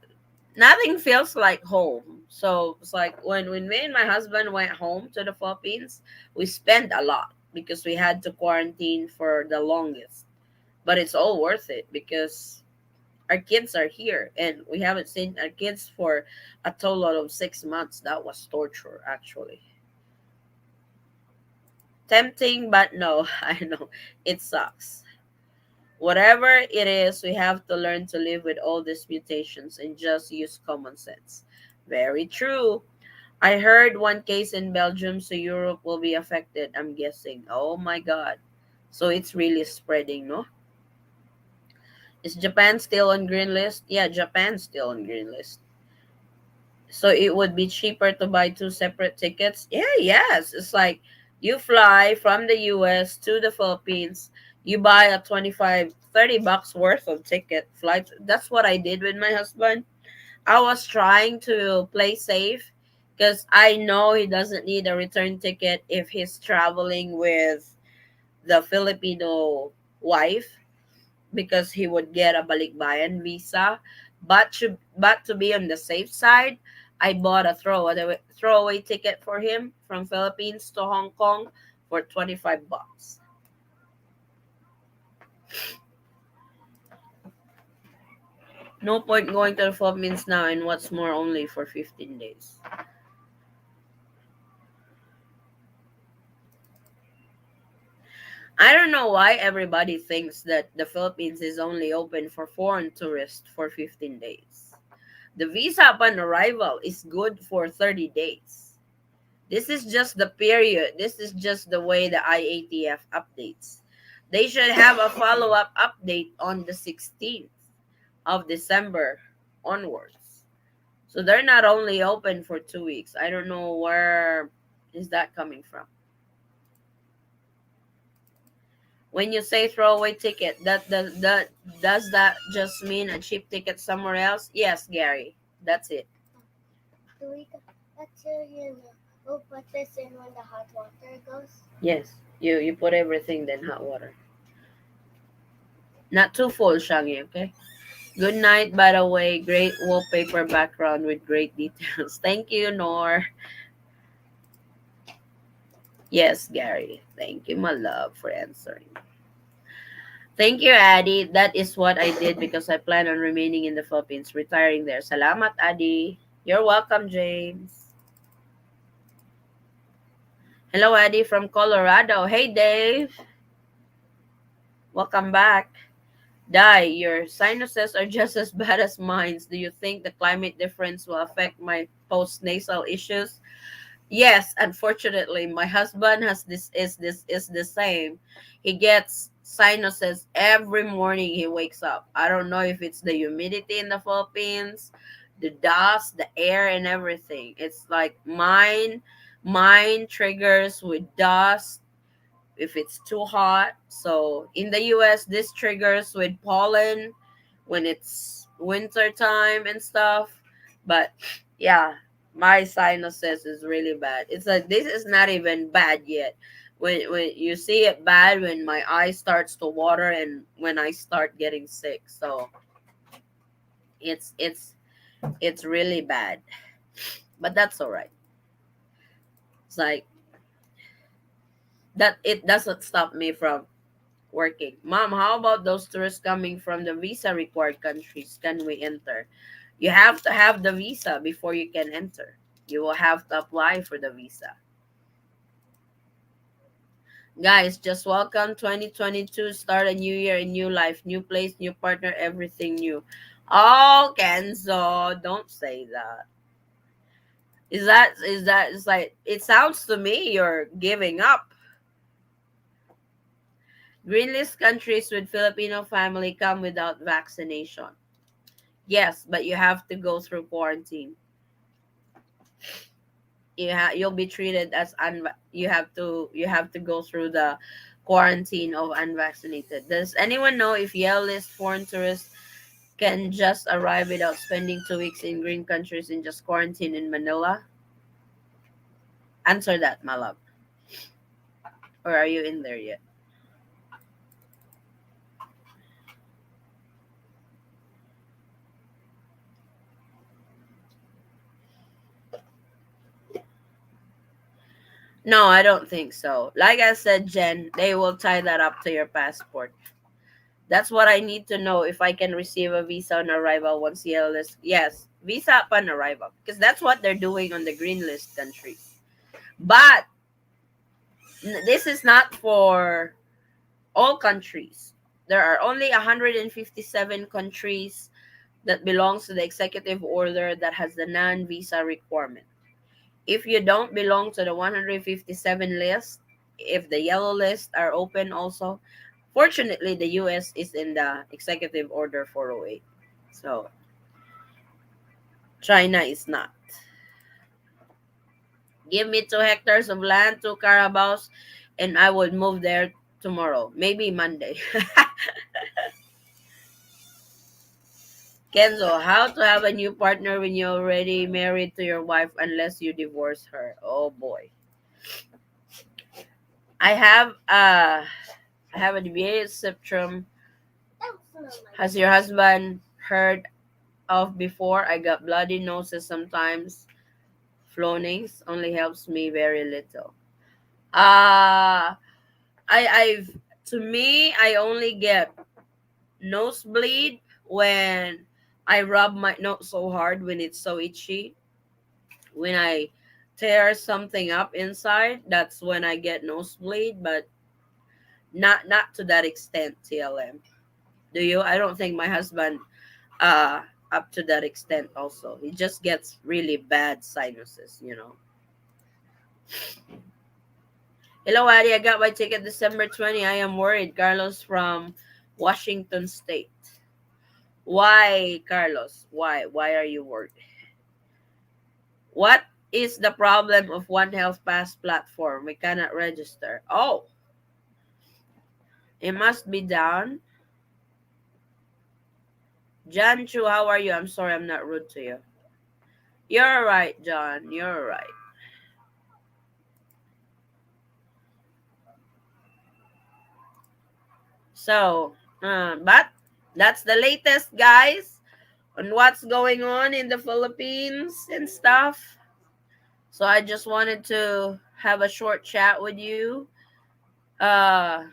nothing feels like home. So it's like when me and my husband went home to the Philippines, we spent a lot because we had to quarantine for the longest. But it's all worth it because our kids are here and we haven't seen our kids for a total of 6 months. That was torture, actually. Tempting, but no, I know it sucks. Whatever it is, we have to learn to live with all these mutations and just use common sense. Very true. I heard one case in Belgium, so Europe will be affected, I'm guessing. Oh my god. So it's really spreading, no? Is Japan still on green list? Yeah, Japan's still on green list. So it would be cheaper to buy two separate tickets. Yeah, yes. It's like you fly from the US to the Philippines, you buy a 25, $30 worth of ticket flight. That's what I did with my husband. I was trying to play safe because I know he doesn't need a return ticket if he's traveling with the Filipino wife because he would get a balikbayan visa. But to be on the safe side, I bought a throwaway ticket for him from Philippines to Hong Kong for $25. No point going to the Philippines now, and what's more, only for 15 days. I don't know why everybody thinks that the Philippines is only open for foreign tourists for 15 days. The visa upon arrival is good for 30 days. This is just the period. This is just the way the IATF updates. They should have a follow up update on the 16th of December onwards. So they're not only open for 2 weeks. I don't know where is that coming from. When you say throwaway ticket, that does that just mean a cheap ticket somewhere else? Yes, Gary. That's it. Do we we'll put this in when the hot water goes? Yes. You put everything then hot water. Not too full, Shangi, okay? Good night, by the way. Great wallpaper background with great details. Thank you, Nor. Yes, Gary. Thank you, my love, for answering. Thank you, Addy. That is what I did because I plan on remaining in the Philippines, retiring there. Salamat, Addy. You're welcome, James. Hello, Addy from Colorado. Hey, Dave. Welcome back. Die, your sinuses are just as bad as mine. Do you think the climate difference will affect my post-nasal issues? Yes, unfortunately, my husband has this is the same. He gets sinuses every morning he wakes up. I don't know if it's the humidity in the Philippines, the dust, the air and everything. It's like mine triggers with dust if it's too hot. So in the US, this triggers with pollen when it's winter time and stuff. But yeah, my sinuses is really bad. It's like this is not even bad yet. When you see it bad when my eye starts to water and when I start getting sick. So it's it's it's really bad. But that's all right. It's like that it doesn't stop me from working. Mom, how about those tourists coming from the visa required countries? Can we enter? You have to have the visa before you can enter. You will have to apply for the visa. Guys, just welcome 2022. Start a new year, a new life, new place, new partner, everything new. Oh, Kenzo, don't say that. Is that it's like it sounds to me you're giving up. Green list countries with Filipino family come without vaccination. Yes, but you have to go through quarantine. You'll be treated as you have to go through the quarantine of unvaccinated. Does anyone know if yellow list foreign tourists can just arrive without spending 2 weeks in green countries and just quarantine in Manila? Answer that, my love. Or are you in there yet? No, I don't think so. Like I said, Jen, they will tie that up to your passport. That's what I need to know if I can receive a visa on arrival once yellow list. Yes, visa upon arrival. Because that's what they're doing on the green list countries. But this is not for all countries. There are only 157 countries that belongs to the executive order that has the non-visa requirement. If you don't belong to the 157 list, if the yellow list are open also, fortunately the US is in the executive order 408. So China is not. Give me 2 hectares of land, 2 carabaos, and I would move there tomorrow, maybe Monday. Kenzo, how to have a new partner when you're already married to your wife unless you divorce her? Oh boy. I have I have a deviated septum. Has your husband heard of before? I got bloody noses sometimes. Flonase only helps me very little. Uh I've to me I only get nosebleed when I rub my nose so hard when it's so itchy. When I tear something up inside, that's when I get nosebleed, but not to that extent, TLM. Do you? I don't think my husband uh up to that extent also. He just gets really bad sinuses. Hello, Addy. I got my ticket December 20. I am worried. Carlos from Washington State. Why, Carlos? Why are you worried? What is the problem of One Health Pass platform? We cannot register. Oh, it must be down. John Chu, how are you? I'm sorry I'm not rude to you. You're right, John. You're right. So, but that's the latest, guys, on what's going on in the Philippines and stuff. So I just wanted to have a short chat with you. Uh,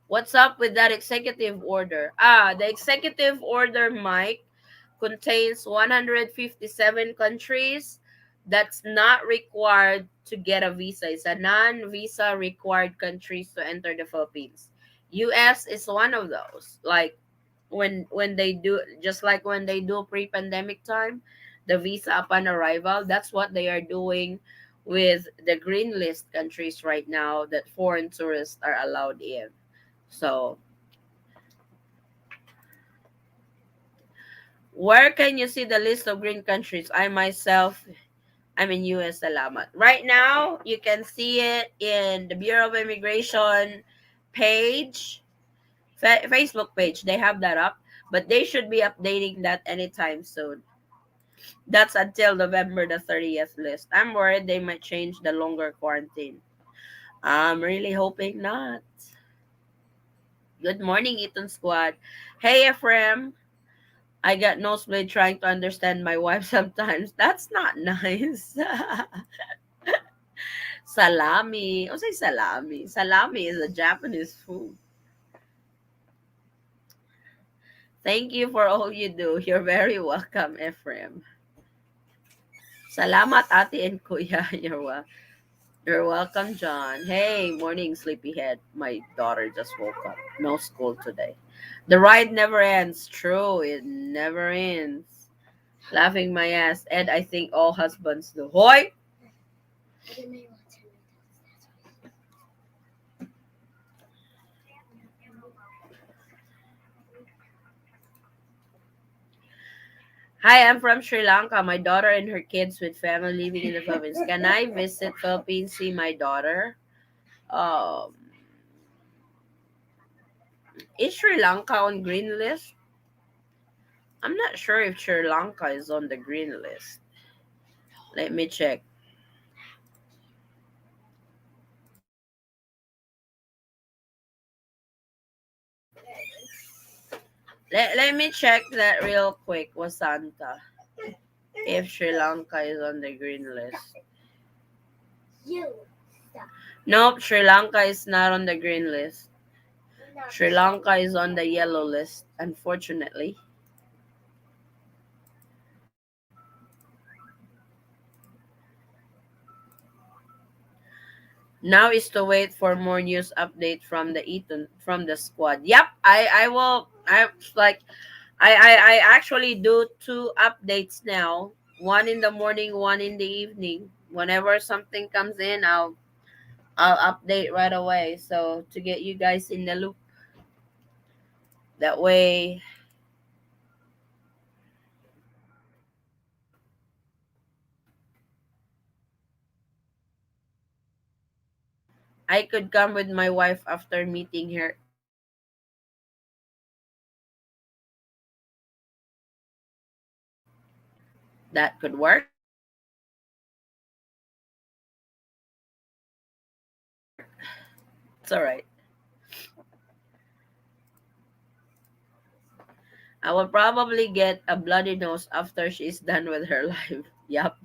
what's up with that executive order? The executive order, Mike, contains 157 countries that's not required to get a visa. It's a non-visa required countries to enter the Philippines. US is one of those. Like when they do, just like when they do pre-pandemic time, the visa upon arrival, that's what they are doing with the green list countries right now that foreign tourists are allowed in. So where can you see the list of green countries? I myself, I'm in US, salamat. Right now, you can see it in the Bureau of Immigration page, Facebook page. They have that up, but they should be updating that anytime soon. That's until November the 30th list. I'm worried they might change the longer quarantine. I'm really hoping not. Good morning, Eaton Squad. Hey, Ephraim. I got nosebleed trying to understand my wife sometimes. That's not nice. Salami. I'll say salami. Salami is a Japanese food. Thank you for all you do. You're very welcome, Ephraim. Salamat, ate and kuya. You're welcome, John. Hey, morning, sleepyhead. My daughter just woke up. No school today. The ride never ends. True, it never ends. Laughing my ass. Ed, I think all husbands do. Hoy! Hi, I'm from Sri Lanka. My daughter and her kids with family living in the Philippines. Can I visit Philippines, see my daughter? Um, is Sri Lanka on green list? I'm not sure if Sri Lanka is on the green list. Let me check. Let me check that real quick, Wasanta. If Sri Lanka is on the green list. Nope, Sri Lanka is not on the green list. Sri Lanka is on the yellow list, unfortunately. Now is to wait for more news update from the Eton from the squad. Yep, I will. I like I actually do two updates now. One in the morning, one in the evening. Whenever something comes in, I'll update right away. So to get you guys in the loop. That way I could come with my wife after meeting her. That could work. It's alright. I will probably get a bloody nose after she's done with her life. Yup.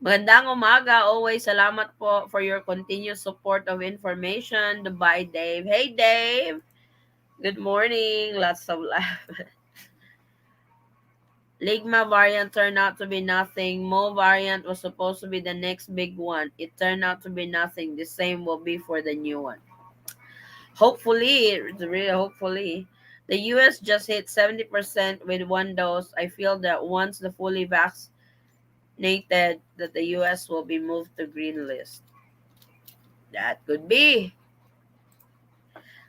Magandang umaga. Always salamat po for your continued support of information. Dubai Dave. Hey Dave. Good morning. Lots of laugh. Ligma variant turned out to be nothing. Mo variant was supposed to be the next big one. It turned out to be nothing. The same will be for the new one. Hopefully, really hopefully. The US just hit 70% with one dose. I feel that once the fully vaccinated, that the US will be moved to green list. That could be.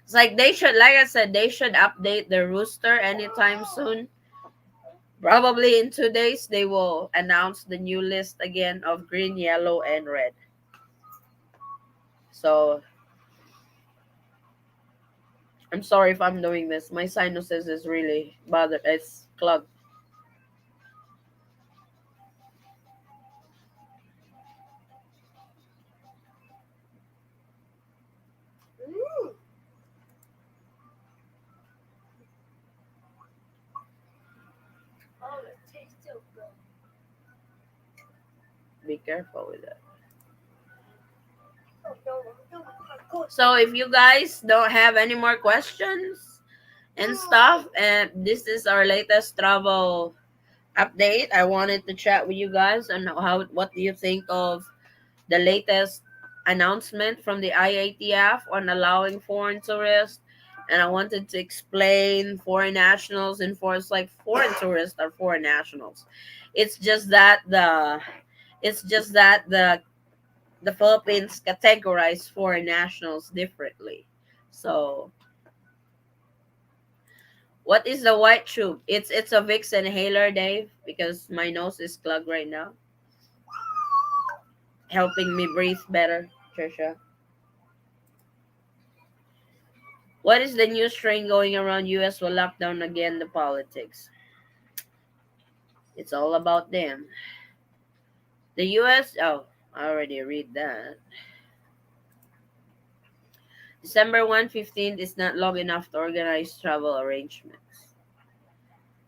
It's like they should, like I said, they should update the rooster anytime soon. Probably in 2 days, they will announce the new list again of green, yellow, and red. So I'm sorry if I'm doing this. My sinuses is really bothered. It's clogged. Be careful with that. So if you guys don't have any more questions and stuff, and this is our latest travel update. I wanted to chat with you guys on how what do you think of the latest announcement from the IATF on allowing foreign tourists. And I wanted to explain foreign nationals and for it's like foreign tourists are foreign nationals. It's just that the Philippines categorize foreign nationals differently. So what is the white tube? It's a Vicks inhaler, Dave, because my nose is clogged right now, helping me breathe better, Trisha. What is the new strain going around US will lock down again the politics? It's all about them. The US, oh, I already read that. December 15th is not long enough to organize travel arrangements.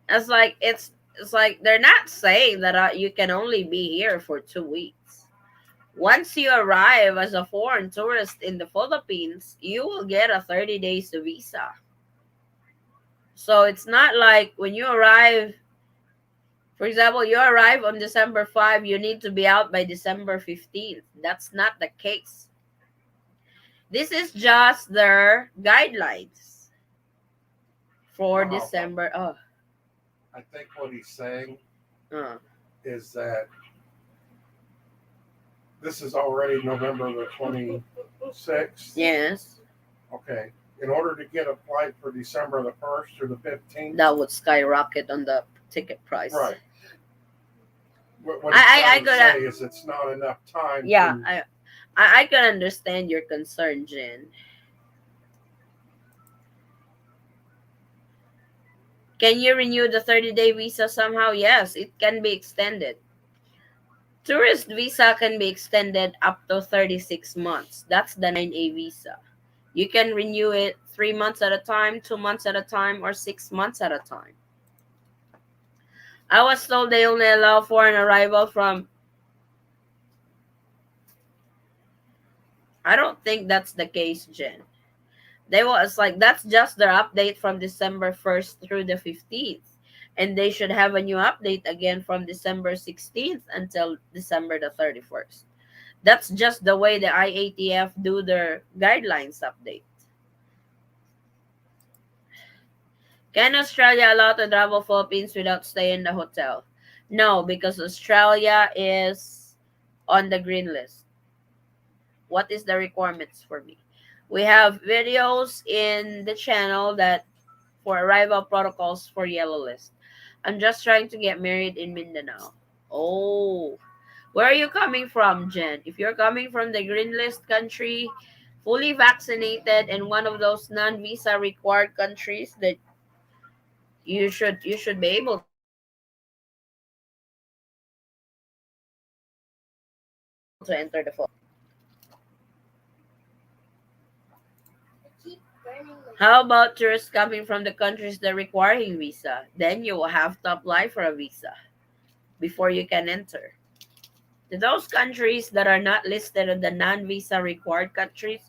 It's like it's like they're not saying that you can only be here for 2 weeks. Once you arrive as a foreign tourist in the Philippines, you will get a 30 days visa. So it's not like when you arrive, for example, you arrive on December 5, you need to be out by December 15th. That's not the case. This is just their guidelines for Wow. December. Oh, I think what he's saying uh, is that this is already November the 26th. yes. Okay. In order to get a flight for December the 1st or the 15th. That would skyrocket on the ticket price. Right. What he's trying to say is it's not enough time. Yeah, I can understand your concern, Jen. Can you renew the 30-day visa somehow? Yes, it can be extended. Tourist visa can be extended up to 36 months. That's the 9A visa. You can renew it 3 months at a time, 2 months at a time, or 6 months at a time. I was told they only allow foreign arrival from... I don't think that's the case, Jen. It's like that's just their update from December 1st through the 15th. And they should have a new update again from December 16th until December the 31st. That's just the way the IATF do their guidelines update. Can Australia allow to travel Philippines without staying in the hotel? No, because Australia is on the green list. What is the requirements for me? We have videos in the channel that for arrival protocols for yellow list. I'm just trying to get married in Mindanao. Oh, where are you coming from, Jen? If you're coming from the green list country, fully vaccinated, and one of those non-visa required countries, that you should be able to enter the Philippines. How about tourists coming from the countries that requiring visa? Then you will have to apply for a visa before you can enter. To those countries that are not listed in the non-visa required countries,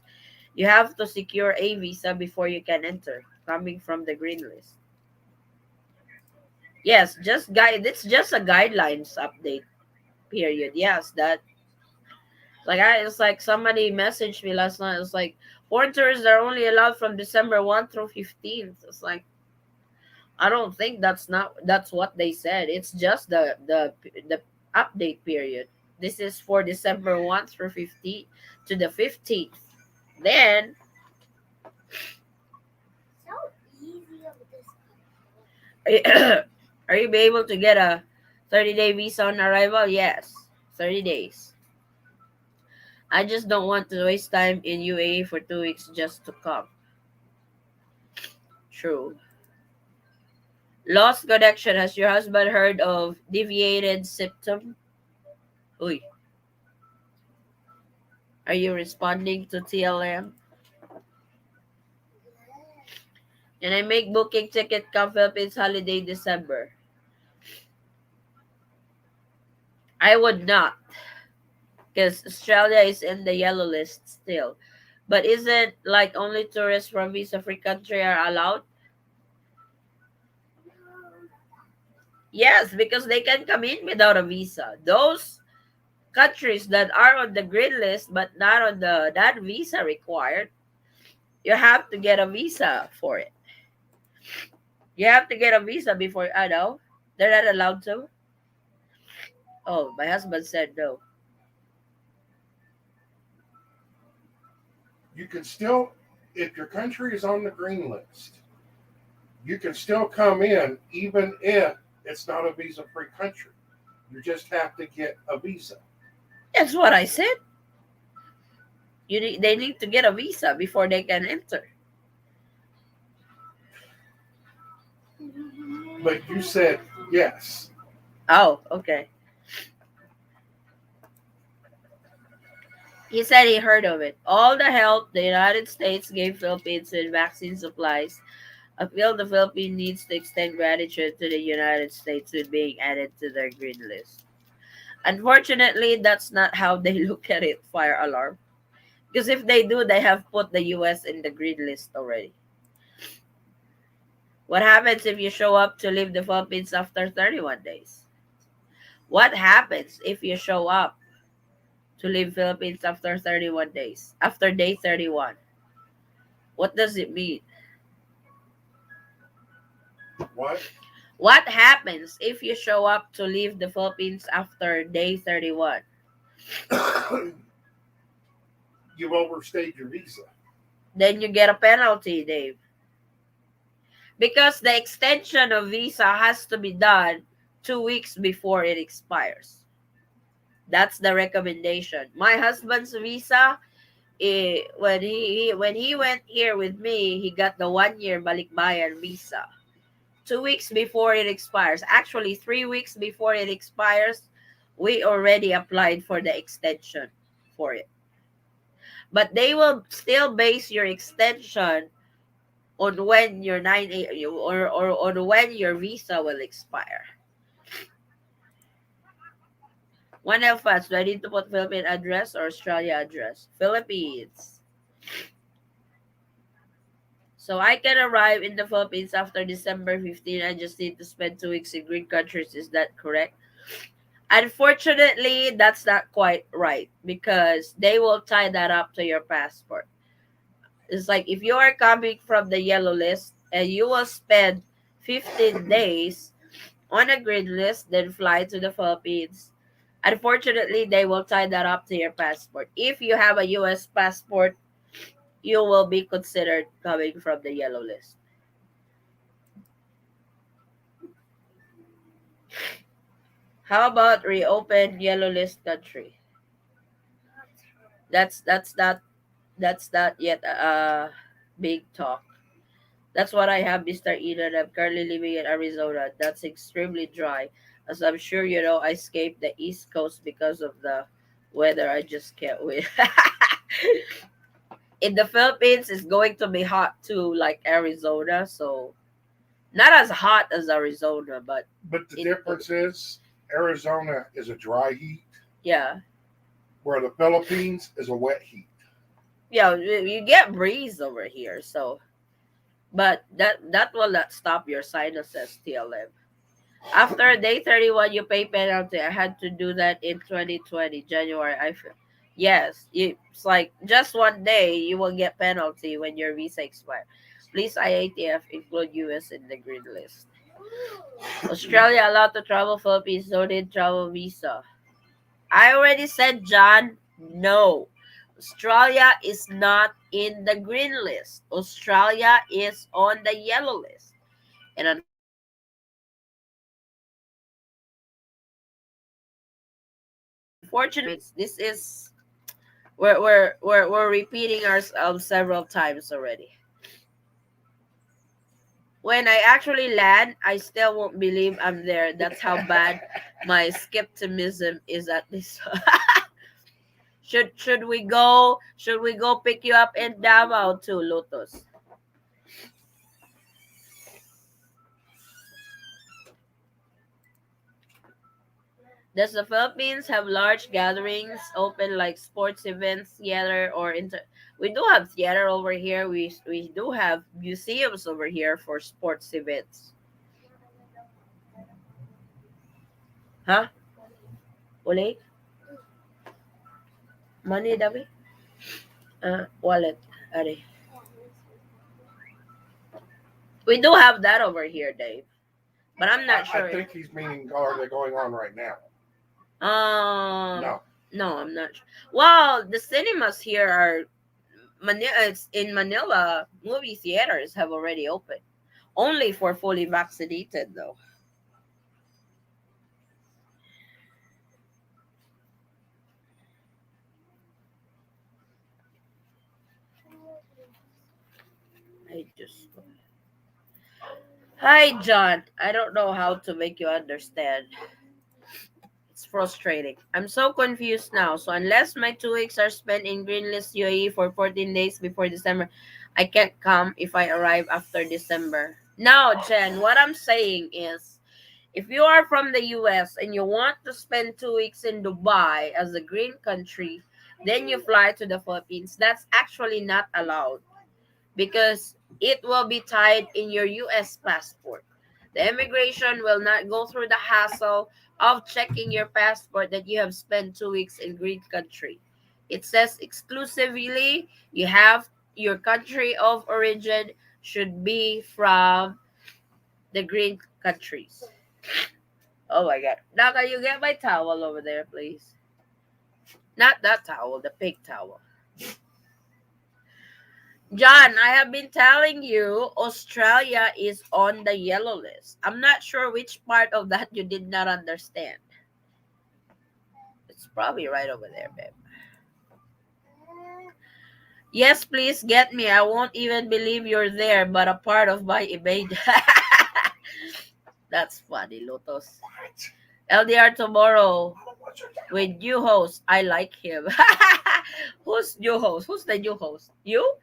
you have to secure a visa before you can enter, coming from the green list. Yes, just guide. It's just a guidelines update period. Yes, that it's like somebody messaged me last night. It's like foreign tourists are only allowed from December 1 through 15th. It's like I don't think that's what they said. It's just the update period. This is for December 1 through 15 to the 15th. Then are you be able to get a 30-day visa on arrival? Yes, 30 days. I just don't want to waste time in UAE for 2 weeks just to come. True. Lost connection. Has your husband heard of deviated septum? Uy. Are you responding to TLM? And I make booking ticket come Philippines holiday December. I would not. Because Australia is in the yellow list still. But isn't like only tourists from visa free country are allowed? Yes, because they can come in without a visa. Those countries that are on the green list but not on the that visa required, you have to get a visa for it. You have to get a visa before I know. They're not allowed to. Oh, my husband said no. You can still, if your country is on the green list, you can still come in even if it's not a visa free country. You just have to get a visa. That's what I said. They need to get a visa before they can enter. But you said yes. Oh, okay. He said he heard of it. All the help the United States gave Philippines with vaccine supplies. I feel the Philippines needs to extend gratitude to the United States with being added to their green list. Unfortunately, that's not how they look at it, fire alarm. Because if they do, they have put the US in the green list already. What happens if you show up to leave the Philippines after 31 days? What happens if you show up to leave Philippines after 31 days? After day 31? What does it mean? What? What happens if you show up to leave the Philippines after day 31? You've overstayed your visa. Then you get a penalty, Dave. Because the extension of visa has to be done 2 weeks before it expires. That's the recommendation. My husband's visa, when he went here with me, he got the 1 year balikbayan visa. 2 weeks before it expires, actually 3 weeks before it expires, we already applied for the extension for it. But they will still base your extension on when your or on when your visa will expire. One of us, do I need to put Philippine address or Australia address? Philippines. So I can arrive in the Philippines after December 15. I just need to spend 2 weeks in green countries. Is that correct? Unfortunately, that's not quite right because they will tie that up to your passport. It's like if you are coming from the yellow list and you will spend 15 days on a green list, then fly to the Philippines. Unfortunately, they will tie that up to your passport. If you have a US passport, you will be considered coming from the yellow list. How about reopen yellow list country? That's not yet big talk. That's what I have, Mr. Eden. I'm currently living in Arizona. That's extremely dry. As I'm sure you know, I escaped the East Coast because of the weather. I just can't wait. In the Philippines, it's going to be hot too, like Arizona. So not as hot as Arizona, but But the it, difference is Arizona is a dry heat, yeah, where the Philippines is a wet heat. yeah. You get breeze over here, so but that will not stop your sinuses, TLM. After day 31, you pay penalty. I had to do that in 2020, January. I feel. Yes, it's like just 1 day you will get penalty when your visa expires. Please IATF include US in the green list. Australia allowed to travel Philippines, no need travel visa. I already said, John, no. Australia is not in the green list. Australia is on the yellow list. And unfortunately, this is we're repeating ourselves several times already. When I actually land, I still won't believe I'm there. That's how bad my skepticism is at this. Should we go pick you up in Davao too, Lotus? Does the Philippines have large gatherings open like sports events, theater, or We do have theater over here. We do have museums over here for sports events. Huh? Ulit? Money dabi? Wallet. Are. We do have that over here, Dave. But I'm not I sure if think he's meaning are they going on right now? um No. no, I'm not sure. Well, the cinemas here are It's in Manila, movie theaters have already opened. Only for fully vaccinated though. I just Hi John. I don't know how to make you understand. It's frustrating. I'm so confused now. So unless my 2 weeks are spent in Greenlist UAE for 14 days before December, I can't come if I arrive after December. Now, Jen, what I'm saying is if you are from the US and you want to spend 2 weeks in Dubai as a green country, then you fly to the Philippines. That's actually not allowed because it will be tied in your US passport. The immigration will not go through the hassle of checking your passport that you have spent 2 weeks in green country. It says exclusively you have your country of origin should be from the green countries. Oh my god. Now can you get my towel over there, please? Not that towel, the pink towel. John, I have been telling you Australia is on the yellow list. I'm not sure which part of that you did not understand. It's probably right over there, babe. Yes, please get me. I won't even believe you're there, but a part of my evade. That's funny, Lotus. What? LDR tomorrow I don't want your with new host. I like him. Who's new host? Who's the new host? You?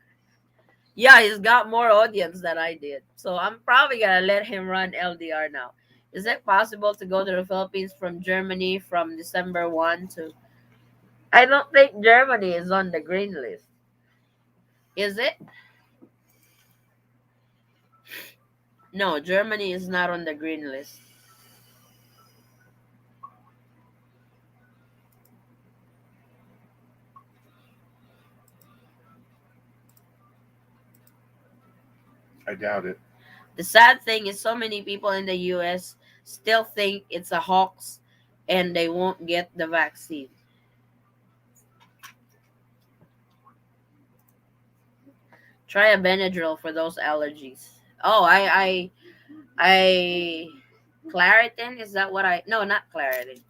Yeah, he's got more audience than I did. So I'm probably gonna let him run LDR now. Is it possible to go to the Philippines from Germany from December 1 to I don't think Germany is on the green list. Is it? No, Germany is not on the green list. I doubt it. The sad thing is so many people in the US still think it's a hoax and they won't get the vaccine. Try a Benadryl for those allergies. Oh, I Claritin, is that what I no, not Claritin.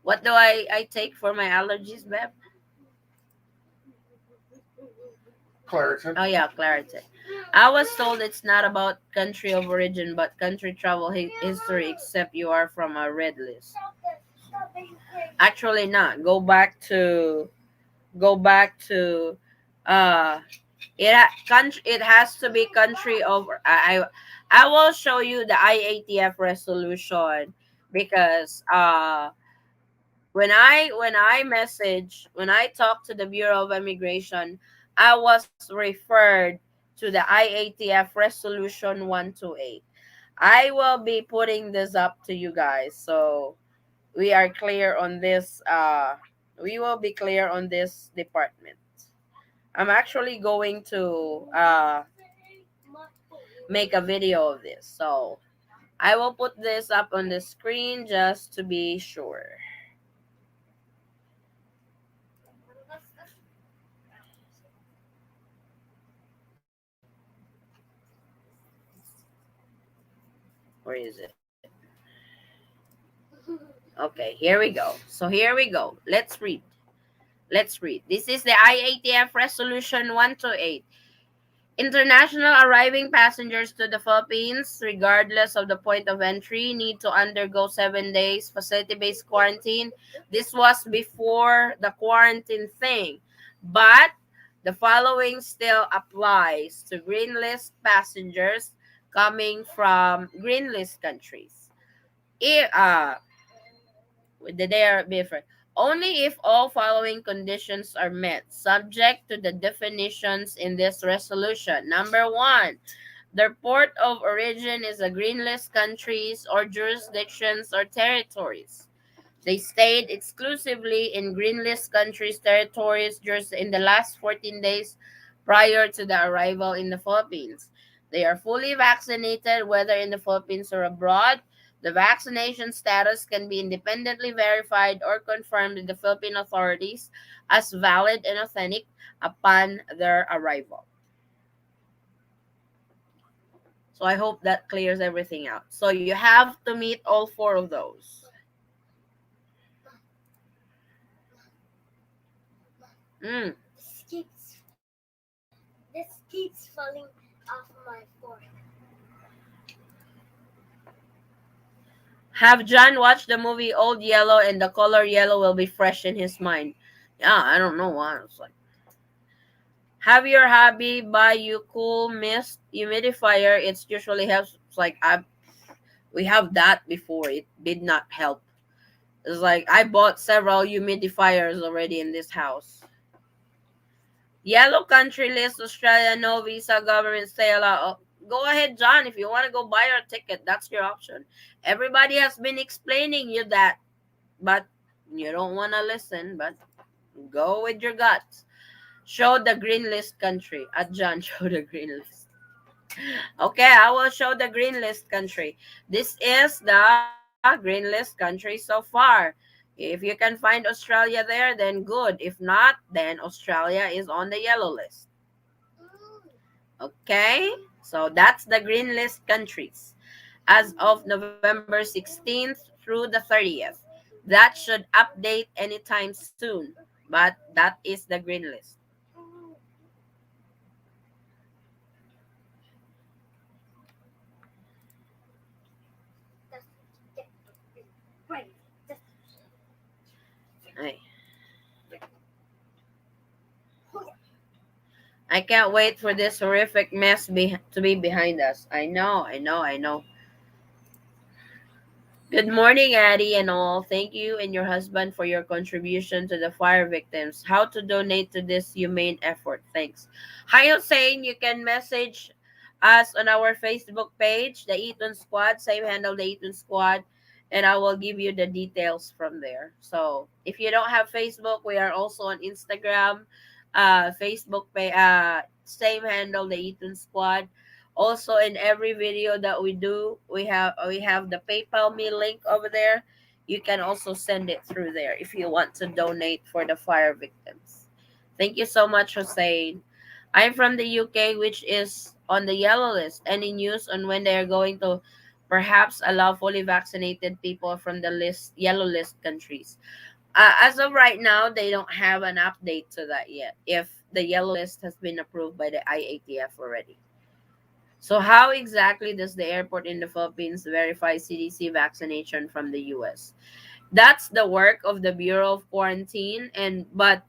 What do I take for my allergies, Beb? Claritin. Oh yeah, Claritin. I was told it's not about country of origin but country travel history except you are from a red list. Actually not. Go back to uh it has to be country of I will show you the IATF resolution because when I talked to the Bureau of Immigration, I was referred to the IATF Resolution 128. I will be putting this up to you guys so we are clear on this. We will be clear on this department. I'm actually going to make a video of this, so I will put this up on the screen just to be sure. Where is it? Okay, here we go. So here we go. Let's read. Let's read. This is the IATF Resolution 128. International arriving passengers to the Philippines, regardless of the point of entry, need to undergo 7 days facility-based quarantine. This was before the quarantine thing, but the following still applies to green list passengers coming from green list countries. If, they are different. Only if all following conditions are met, subject to the definitions in this resolution. Number one, their port of origin is a green list countries or jurisdictions or territories. They stayed exclusively in green list countries' territories just in the last 14 days prior to the arrival in the Philippines. They are fully vaccinated, whether in the Philippines or abroad. The vaccination status can be independently verified or confirmed in the Philippine authorities as valid and authentic upon their arrival. So I hope that clears everything out. So you have to meet all four of those. Mm. This keeps falling off my fork. Have John watch the movie Old Yellow and the color yellow will be fresh in his mind. Yeah, I don't know why. It's like, have your hubby buy you cool mist humidifier. It's usually helps. It's like we have that before. It did not help. It's like I bought several humidifiers already in this house. Yellow country list Australia no visa government stay allowed. Oh, go ahead, John. If you want to go buy your ticket, that's your option. Everybody has been explaining you that, but you don't want to listen. But go with your guts. Show the green list country. At John, show the green list. Okay, I will show the green list country. This is the green list country so far. If you can find Australia there, then good. If not, then Australia is on the yellow list. Okay, so that's the green list countries as of November 16th through the 30th. That should update anytime soon, but that is the green list. Right. Ay, I can't wait for this horrific mess to be behind us. I know. Good morning, Addie and all. Thank you and your husband for your contribution to the fire victims. How to donate to this humane effort? Thanks. Hi, Hussein. You can message us on our Facebook page, the Eaton Squad. Same handle, the Eaton Squad. And I will give you the details from there. So if you don't have Facebook, we are also on Instagram, Facebook page, same handle, the Eaton Squad. Also, in every video that we do, we have the PayPal me link over there. You can also send it through there if you want to donate for the fire victims. Thank you so much, Hussein. I'm from the UK, which is on the yellow list. Any news on when they are going to perhaps allow fully vaccinated people from the list yellow list countries? As of right now, they don't have an update to that yet. If the yellow list has been approved by the IATF already. So, how exactly does the airport in the Philippines verify CDC vaccination from the US? That's the work of the Bureau of Quarantine, and but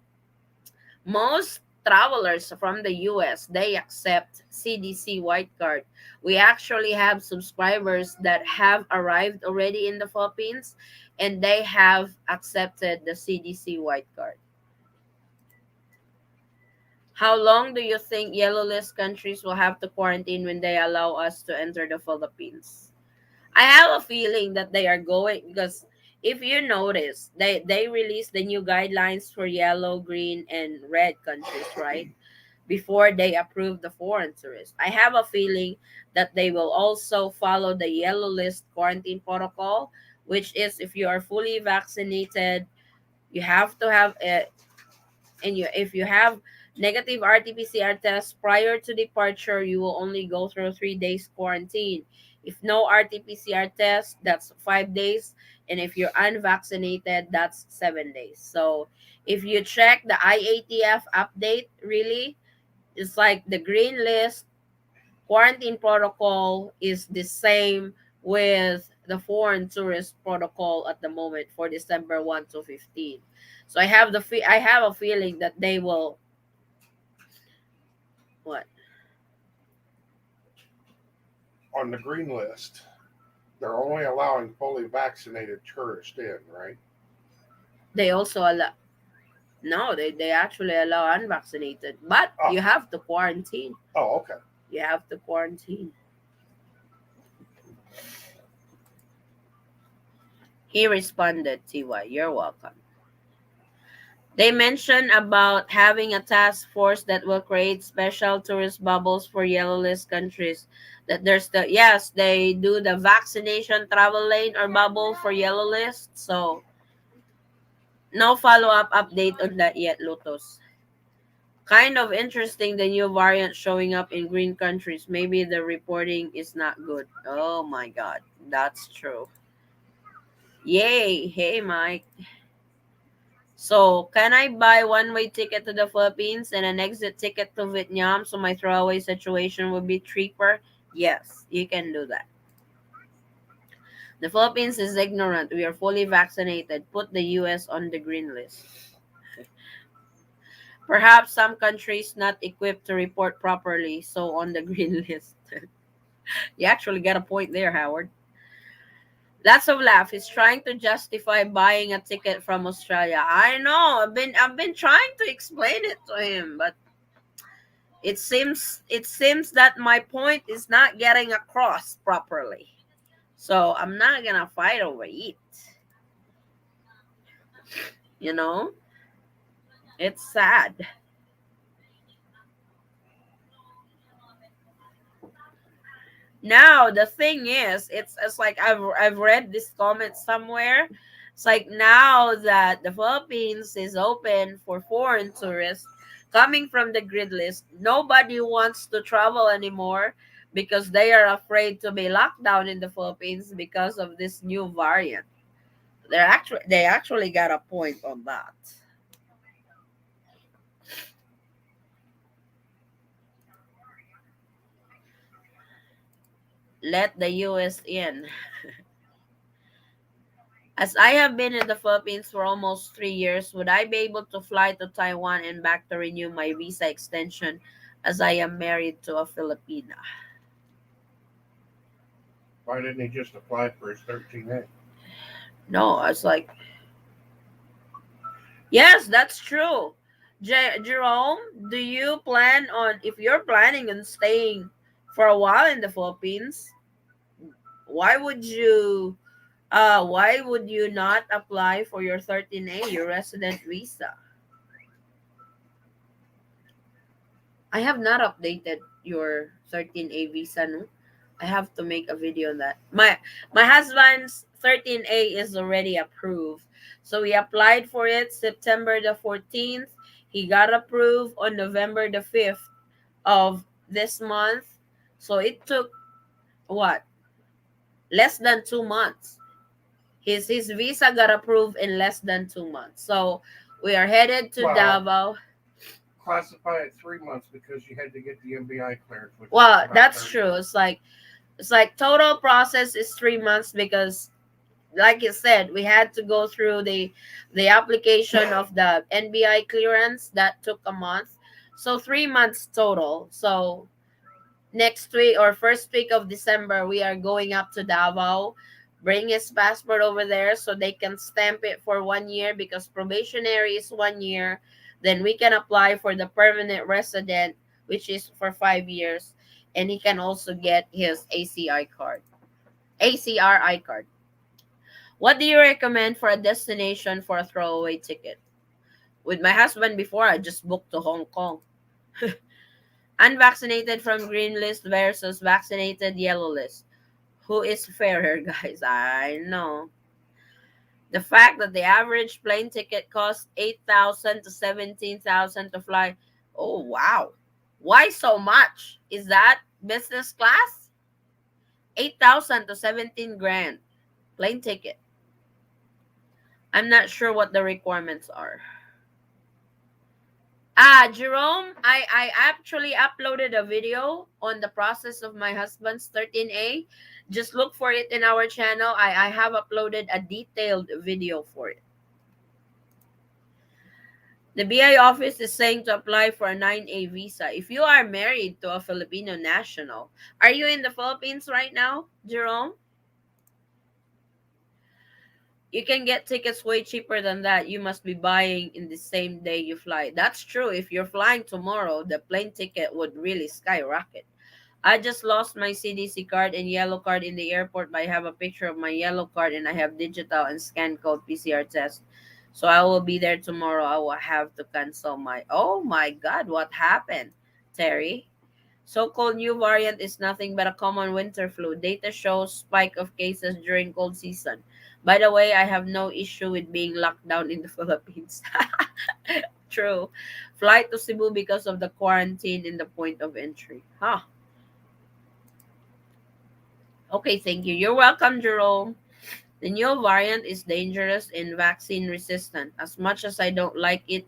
most travelers from the US they accept CDC white card. We actually have subscribers that have arrived already in the Philippines and they have accepted the CDC white card. How long do you think yellow list countries will have to quarantine when they allow us to enter the Philippines? I have a feeling that they are going because if you notice, they released the new guidelines for yellow, green, and red countries, right? Before they approve the foreign tourists. I have a feeling that they will also follow the yellow list quarantine protocol, which is if you are fully vaccinated, you have to have a and you if you have negative RT-PCR test prior to departure, you will only go through 3 days quarantine. If no RT-PCR test, that's 5 days, and if you're unvaccinated, that's 7 days. So if you check the IATF update, really, it's like the green list quarantine protocol is the same with the foreign tourist protocol at the moment for December 1 to 15. So I have a feeling that they will what? On the green list, they're only allowing fully vaccinated tourists in, right? They also allow no, they actually allow unvaccinated, but Oh, you have to quarantine. oh, okay. You have to quarantine. He responded, TY, you're welcome. They mentioned about having a task force that will create special tourist bubbles for yellow list countries. That there's the yes, they do the vaccination travel lane or bubble for yellow list. So no follow up update on that yet, Lotus. Kind of interesting the new variant showing up in green countries. Maybe the reporting is not good. Oh my god, that's true. Yay! Hey Mike. So, can I buy one-way ticket to the Philippines and an exit ticket to Vietnam so my throwaway situation would be cheaper? Yes, you can do that. The Philippines is ignorant. We are fully vaccinated. Put the US on the green list. Perhaps some countries not equipped to report properly, so on the green list. You actually got a point there, Howard. Lots of laugh. He's trying to justify buying a ticket from Australia. I know. I've been trying to explain it to him, but it seems that my point is not getting across properly. So I'm not gonna fight over it. You know, it's sad. Now the thing is, it's like I've read this comment somewhere. It's like now that the Philippines is open for foreign tourists coming from the grid list, nobody wants to travel anymore because they are afraid to be locked down in the Philippines because of this new variant. They actually got a point on that. Let the US in. As I have been in the Philippines for almost 3 years, would I be able to fly to Taiwan and back to renew my visa extension as I am married to a Filipina? Why didn't he just apply for his 13A? No, I was like, yes, that's true. Jerome, do you plan on, if you're planning on staying for a while in the Philippines, why would you why would you not apply for your 13A, your resident visa? I have not updated your 13A visa, no. I have to make a video on that. My husband's 13A is already approved. So we applied for it September the 14th. He got approved on November the 5th of this month. So it took what? Less than 2 months. His visa got approved in less than 2 months. So we are headed to Well, Davao. classify it 3 months because you had to get the MBI clearance, which took Well, about that's 30 true. days. It's like total process is 3 months because like you said, we had to go through the application of the NBI clearance that took a month. So 3 months total. So next week or first week of December, we are going up to Davao, bring his passport over there so they can stamp it for 1 year because probationary is 1 year. Then we can apply for the permanent resident, which is for 5 years. And he can also get his ACI card, ACRI card. What do you recommend for a destination for a throwaway ticket? With my husband before, I just booked to Hong Kong. Unvaccinated from green list versus vaccinated yellow list. Who is fairer, guys? I know. The fact that the average plane ticket costs 8,000 to 17,000 to fly. Oh, wow. Why so much? Is that business class? 8,000 to 17 grand plane ticket. I'm not sure what the requirements are. Jerome, I actually uploaded a video on the process of my husband's 13A. Just look for it in our channel. I have uploaded a detailed video for it. The BI office is saying to apply for a 9A visa. If you are married to a Filipino national, are you in the Philippines right now, Jerome? You can get tickets way cheaper than that. You must be buying in the same day you fly. That's true. If you're flying tomorrow, the plane ticket would really skyrocket. I just lost my CDC card and yellow card in the airport, but I have a picture of my yellow card and I have digital and scan code PCR test. So I will be there tomorrow. I will have to cancel my. Oh my God, what happened, Terry? So-called new variant is nothing but a common winter flu. Data shows spike of cases during cold season. By the way, I have no issue with being locked down in the Philippines. True. Flight to Cebu because of the quarantine in the point of entry. Huh. Okay, thank you. You're welcome, Jerome. The new variant is dangerous and vaccine resistant. As much as I don't like it,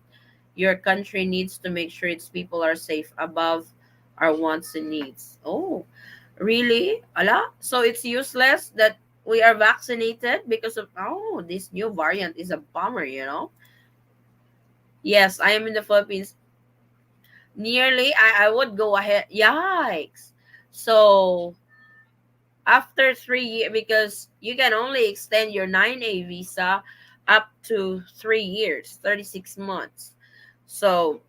your country needs to make sure its people are safe above our wants and needs. Oh, really? Ala? So it's useless that we are vaccinated because of, oh, this new variant is a bummer. Yes, I am in the Philippines. Nearly, I would go ahead. Yikes. So after 3 years, because you can only extend your 9A visa up to 3 years, 36 months. So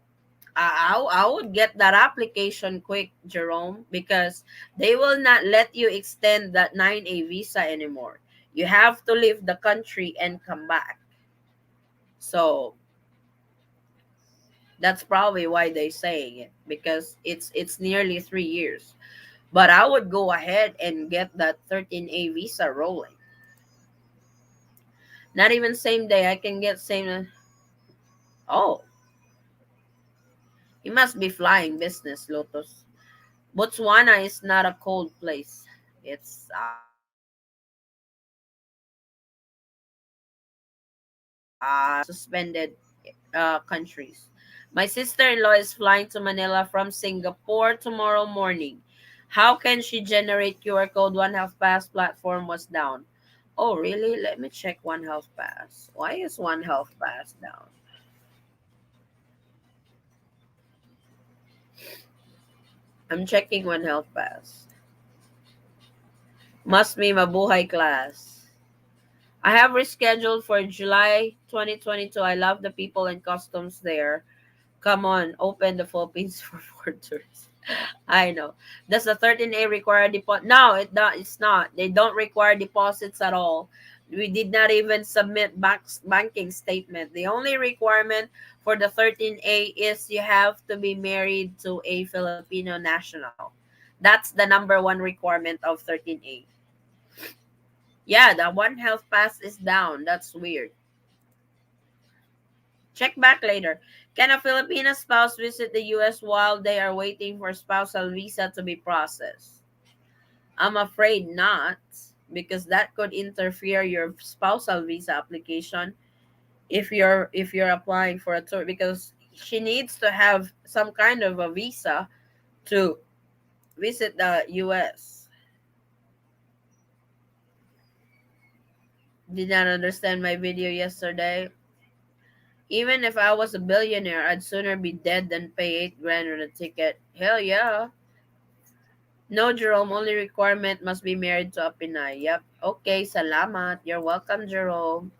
I would get that application quick, Jerome, because they will not let you extend that 9A visa anymore. You have to leave the country and come back. So that's probably why they're saying it, because it's nearly 3 years. But I would go ahead and get that 13A visa rolling. Not even same day. I can get same. Oh, he must be flying business, Lotus. Botswana is not a cold place. It's suspended countries. My sister-in-law is flying to Manila from Singapore tomorrow morning. How can she generate QR code? One Health Pass platform was down. Oh, really? Let me check One Health Pass. Why is One Health Pass down? I'm checking One Health Pass. Must be mabuhay class. I have rescheduled for July 2022. I love the people and customs there. Come on, open the Philippines for foreign tourists. I know. Does the 13A require deposit? No, it's not. They don't require deposits at all. We did not even submit banking statement. The only requirement for the 13A is you have to be married to a Filipino national. That's the number one requirement of 13A. Yeah, the One Health Pass is down. That's weird. Check back later. Can a Filipino spouse visit the US while they are waiting for spousal visa to be processed? I'm afraid not, because that could interfere your spousal visa application if you're applying for a tour, because she needs to have some kind of a visa to visit the US. Did not understand my video yesterday. Even if I was a billionaire, I'd sooner be dead than pay 8 grand on a ticket. Hell yeah. No, Jerome, only requirement must be married to a Pinay. Yep. Okay, salamat. You're welcome, Jerome.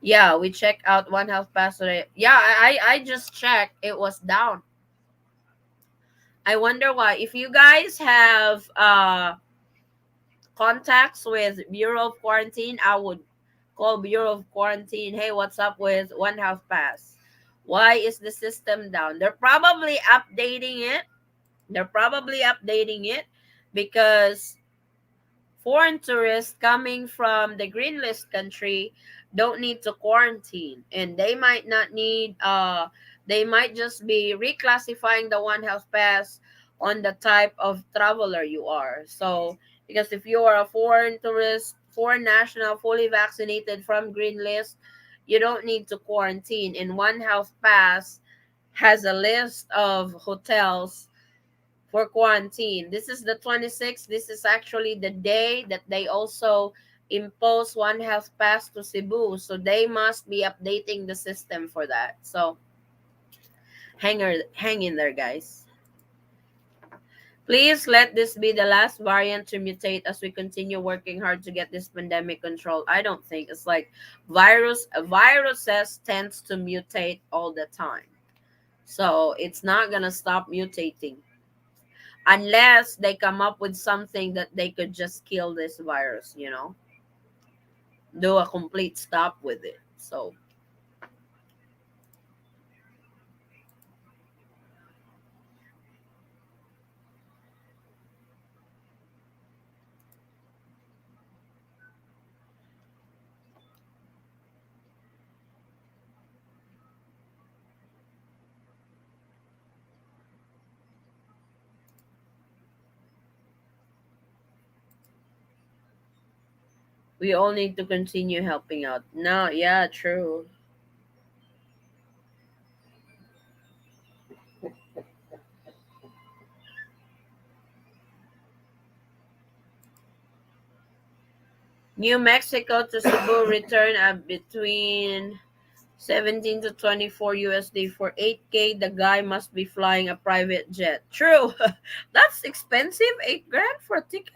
Yeah, we check out One Health Pass today. Yeah, I just checked. It was down. I wonder why. If you guys have contacts with Bureau of Quarantine, I would call Bureau of Quarantine. Hey, what's up with One Health Pass? Why is the system down? They're probably updating it. They're probably updating it because foreign tourists coming from the green list country don't need to quarantine, and they might not need they might just be reclassifying the One Health Pass on the type of traveler you are. So because if you are a foreign tourist, foreign national, fully vaccinated from green list, you don't need to quarantine. And One Health Pass has a list of hotels for quarantine. This is the 26th. This is actually the day that they also impose One Health Pass to Cebu. So they must be updating the system for that. So hang in there, guys. Please let this be the last variant to mutate as we continue working hard to get this pandemic controlled. I don't think it's like viruses tends to mutate all the time. So it's not gonna stop mutating. unless they come up with something that they could just kill this virus, do a complete stop with it. So we all need to continue helping out. No, yeah, true. New Mexico to Cebu return at between 17 to 24 USD for 8K. The guy must be flying a private jet. True. That's expensive. 8 grand for a ticket?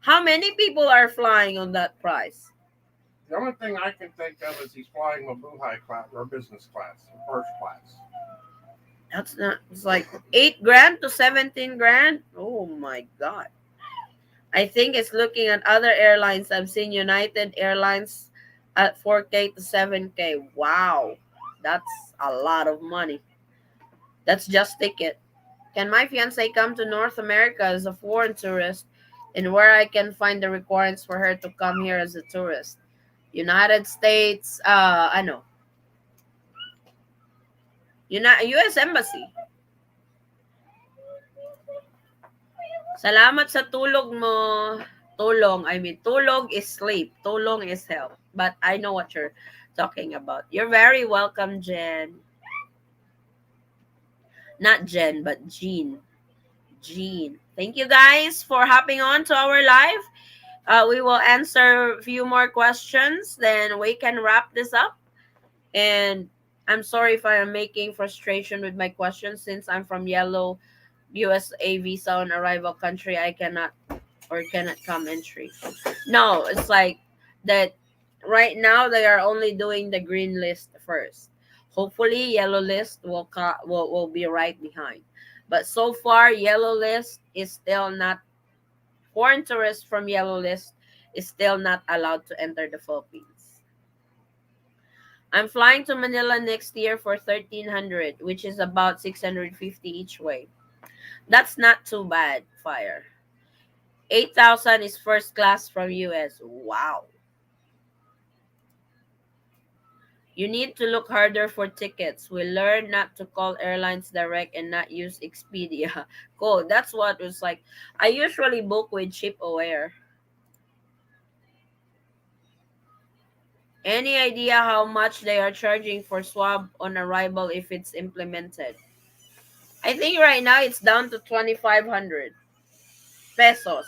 How many people are flying on that price? The only thing I can think of is he's flying Mabuhay class or business class, or first class. That's not, it's like 8 grand to 17 grand. Oh my God. I think it's looking at other airlines. I've seen United Airlines at 4K to 7K. Wow. That's a lot of money. That's just ticket. Can my fiance come to North America as a foreign tourist, and where I can find the requirements for her to come here as a tourist? United States, I know. US Embassy. Salamat sa tulog mo. Tulong. I mean, tulog is sleep. Tulong is help. But I know what you're talking about. You're very welcome, Jen. Not Jen, but Jean. Jean. Thank you guys for hopping on to our live. We will answer a few more questions, then we can wrap this up. And I'm sorry if I am making frustration with my questions since I'm from yellow USA visa on arrival country. I cannot or cannot come entry. No, it's like that right now they are only doing the green list first. Hopefully yellow list will be right behind. But so far yellow list is still not foreign tourists from yellow list is still not allowed to enter the Philippines. I'm flying to Manila next year for 1300, which is about 650 each way. That's not too bad, Fire. 8,000 is first class from US. Wow. You need to look harder for tickets. We learn not to call airlines direct and not use Expedia. Cool. That's what it was like. I usually book with ChipAware. Any idea how much they are charging for swab on arrival if it's implemented? I think right now it's down to 2,500 pesos.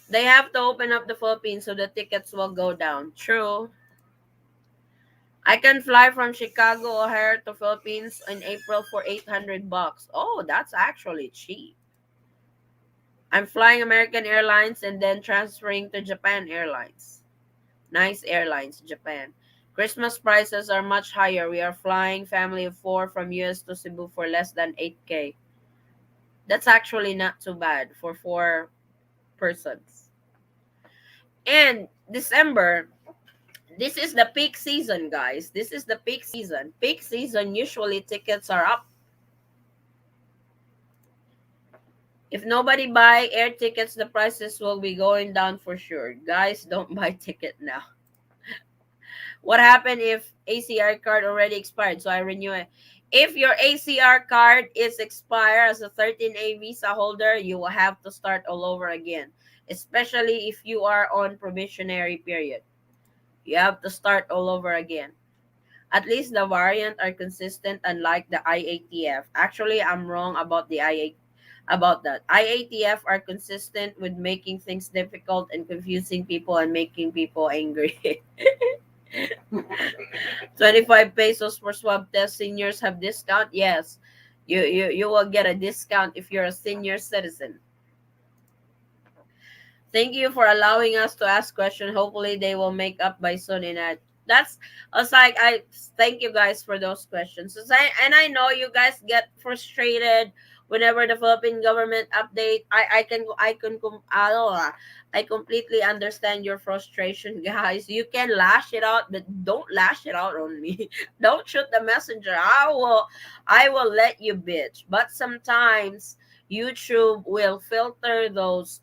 They have to open up the Philippines so the tickets will go down. True. I can fly from Chicago O'Hare to Philippines in April for 800 bucks. Oh, that's actually cheap. I'm flying American Airlines and then transferring to Japan Airlines. Nice airlines, Japan. Christmas prices are much higher. We are flying family of 4 from US to Cebu for less than 8K. That's actually not too bad for 4 persons. And December, this is the peak season, guys. This is the peak season. Peak season, usually tickets are up. If nobody buy air tickets, the prices will be going down for sure. Guys, don't buy ticket now. What happened if ACR card already expired? So I renew it. If your ACR card is expired as a 13A visa holder, you will have to start all over again. Especially if you are on probationary period. You have to start all over again. At least the variant are consistent unlike the IATF. Actually, I'm wrong about the IATF about that. IATF are consistent with making things difficult and confusing people and making people angry. 25 pesos for swab test. Seniors have discount. Yes, you will get a discount if you're a senior citizen. Thank you for allowing us to ask questions. Hopefully, they will make up by soon. And that's, I was like, I thank you guys for those questions. And I know you guys get frustrated whenever the Philippine government update. I completely understand your frustration, guys. You can lash it out, but don't lash it out on me. Don't shoot the messenger. I will let you bitch. But sometimes YouTube will filter those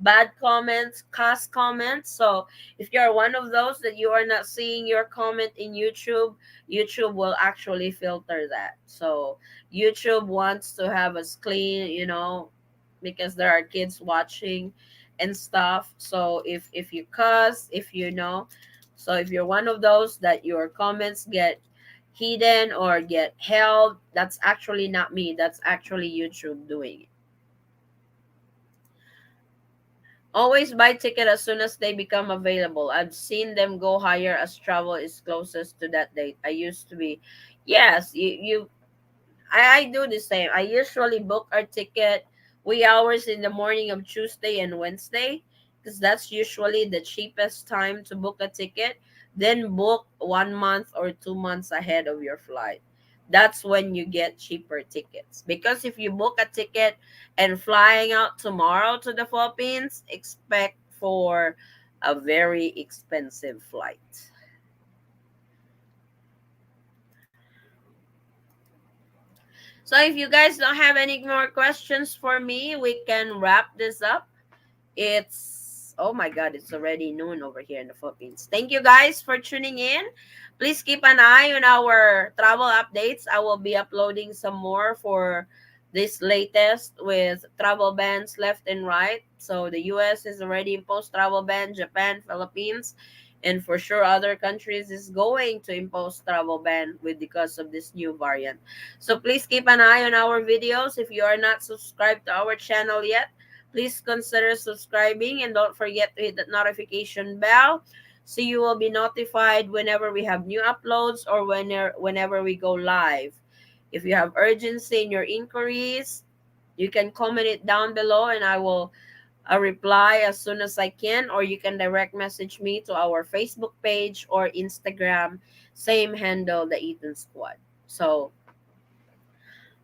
bad comments, cast comments. So if you're one of those that you are not seeing your comment in YouTube, YouTube will actually filter that. So YouTube wants to have us clean, because there are kids watching and stuff. So if you cuss, so if you're one of those that your comments get hidden or get held, that's actually not me. That's actually YouTube doing it. Always buy ticket as soon as they become available. I've seen them go higher as travel is closest to that date. I used to be, yes, I do the same. I usually book our ticket wee hours in the morning of Tuesday and Wednesday because that's usually the cheapest time to book a ticket. Then book 1 month or 2 months ahead of your flight. That's when you get cheaper tickets. Because if you book a ticket and flying out tomorrow to the Philippines, expect for a very expensive flight. So if you guys don't have any more questions for me, we can wrap this up. It's, oh my god, it's already noon over here in the Philippines. Thank you guys for tuning in. Please keep an eye on our travel updates. I will be uploading some more for this latest with travel bans left and right. So the US is already imposed travel ban, Japan, Philippines, and for sure other countries is going to impose travel ban with because of this new variant. So please keep an eye on our videos. If you are not subscribed to our channel yet, please consider subscribing and don't forget to hit that notification bell so you will be notified whenever we have new uploads or whenever we go live. If you have urgency in your inquiries, you can comment it down below and I will reply as soon as I can, or you can direct message me to our Facebook page or Instagram, same handle, the Ethan Squad. So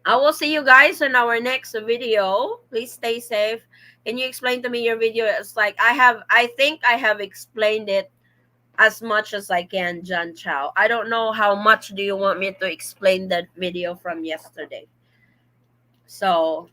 I will see you guys in our next video. Please stay safe. Can you explain to me your video? It's like I think I have explained it as much as I can, John Chow. I don't know how much do you want me to explain that video from yesterday. So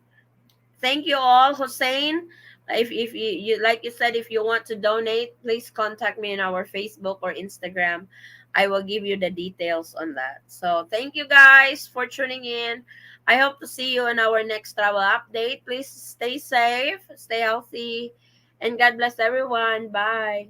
thank you all, Hussein. If you like you said, if you want to donate, please contact me on our Facebook or Instagram. I will give you the details on that. So thank you guys for tuning in. I hope to see you in our next travel update. Please stay safe, stay healthy, and God bless everyone. Bye.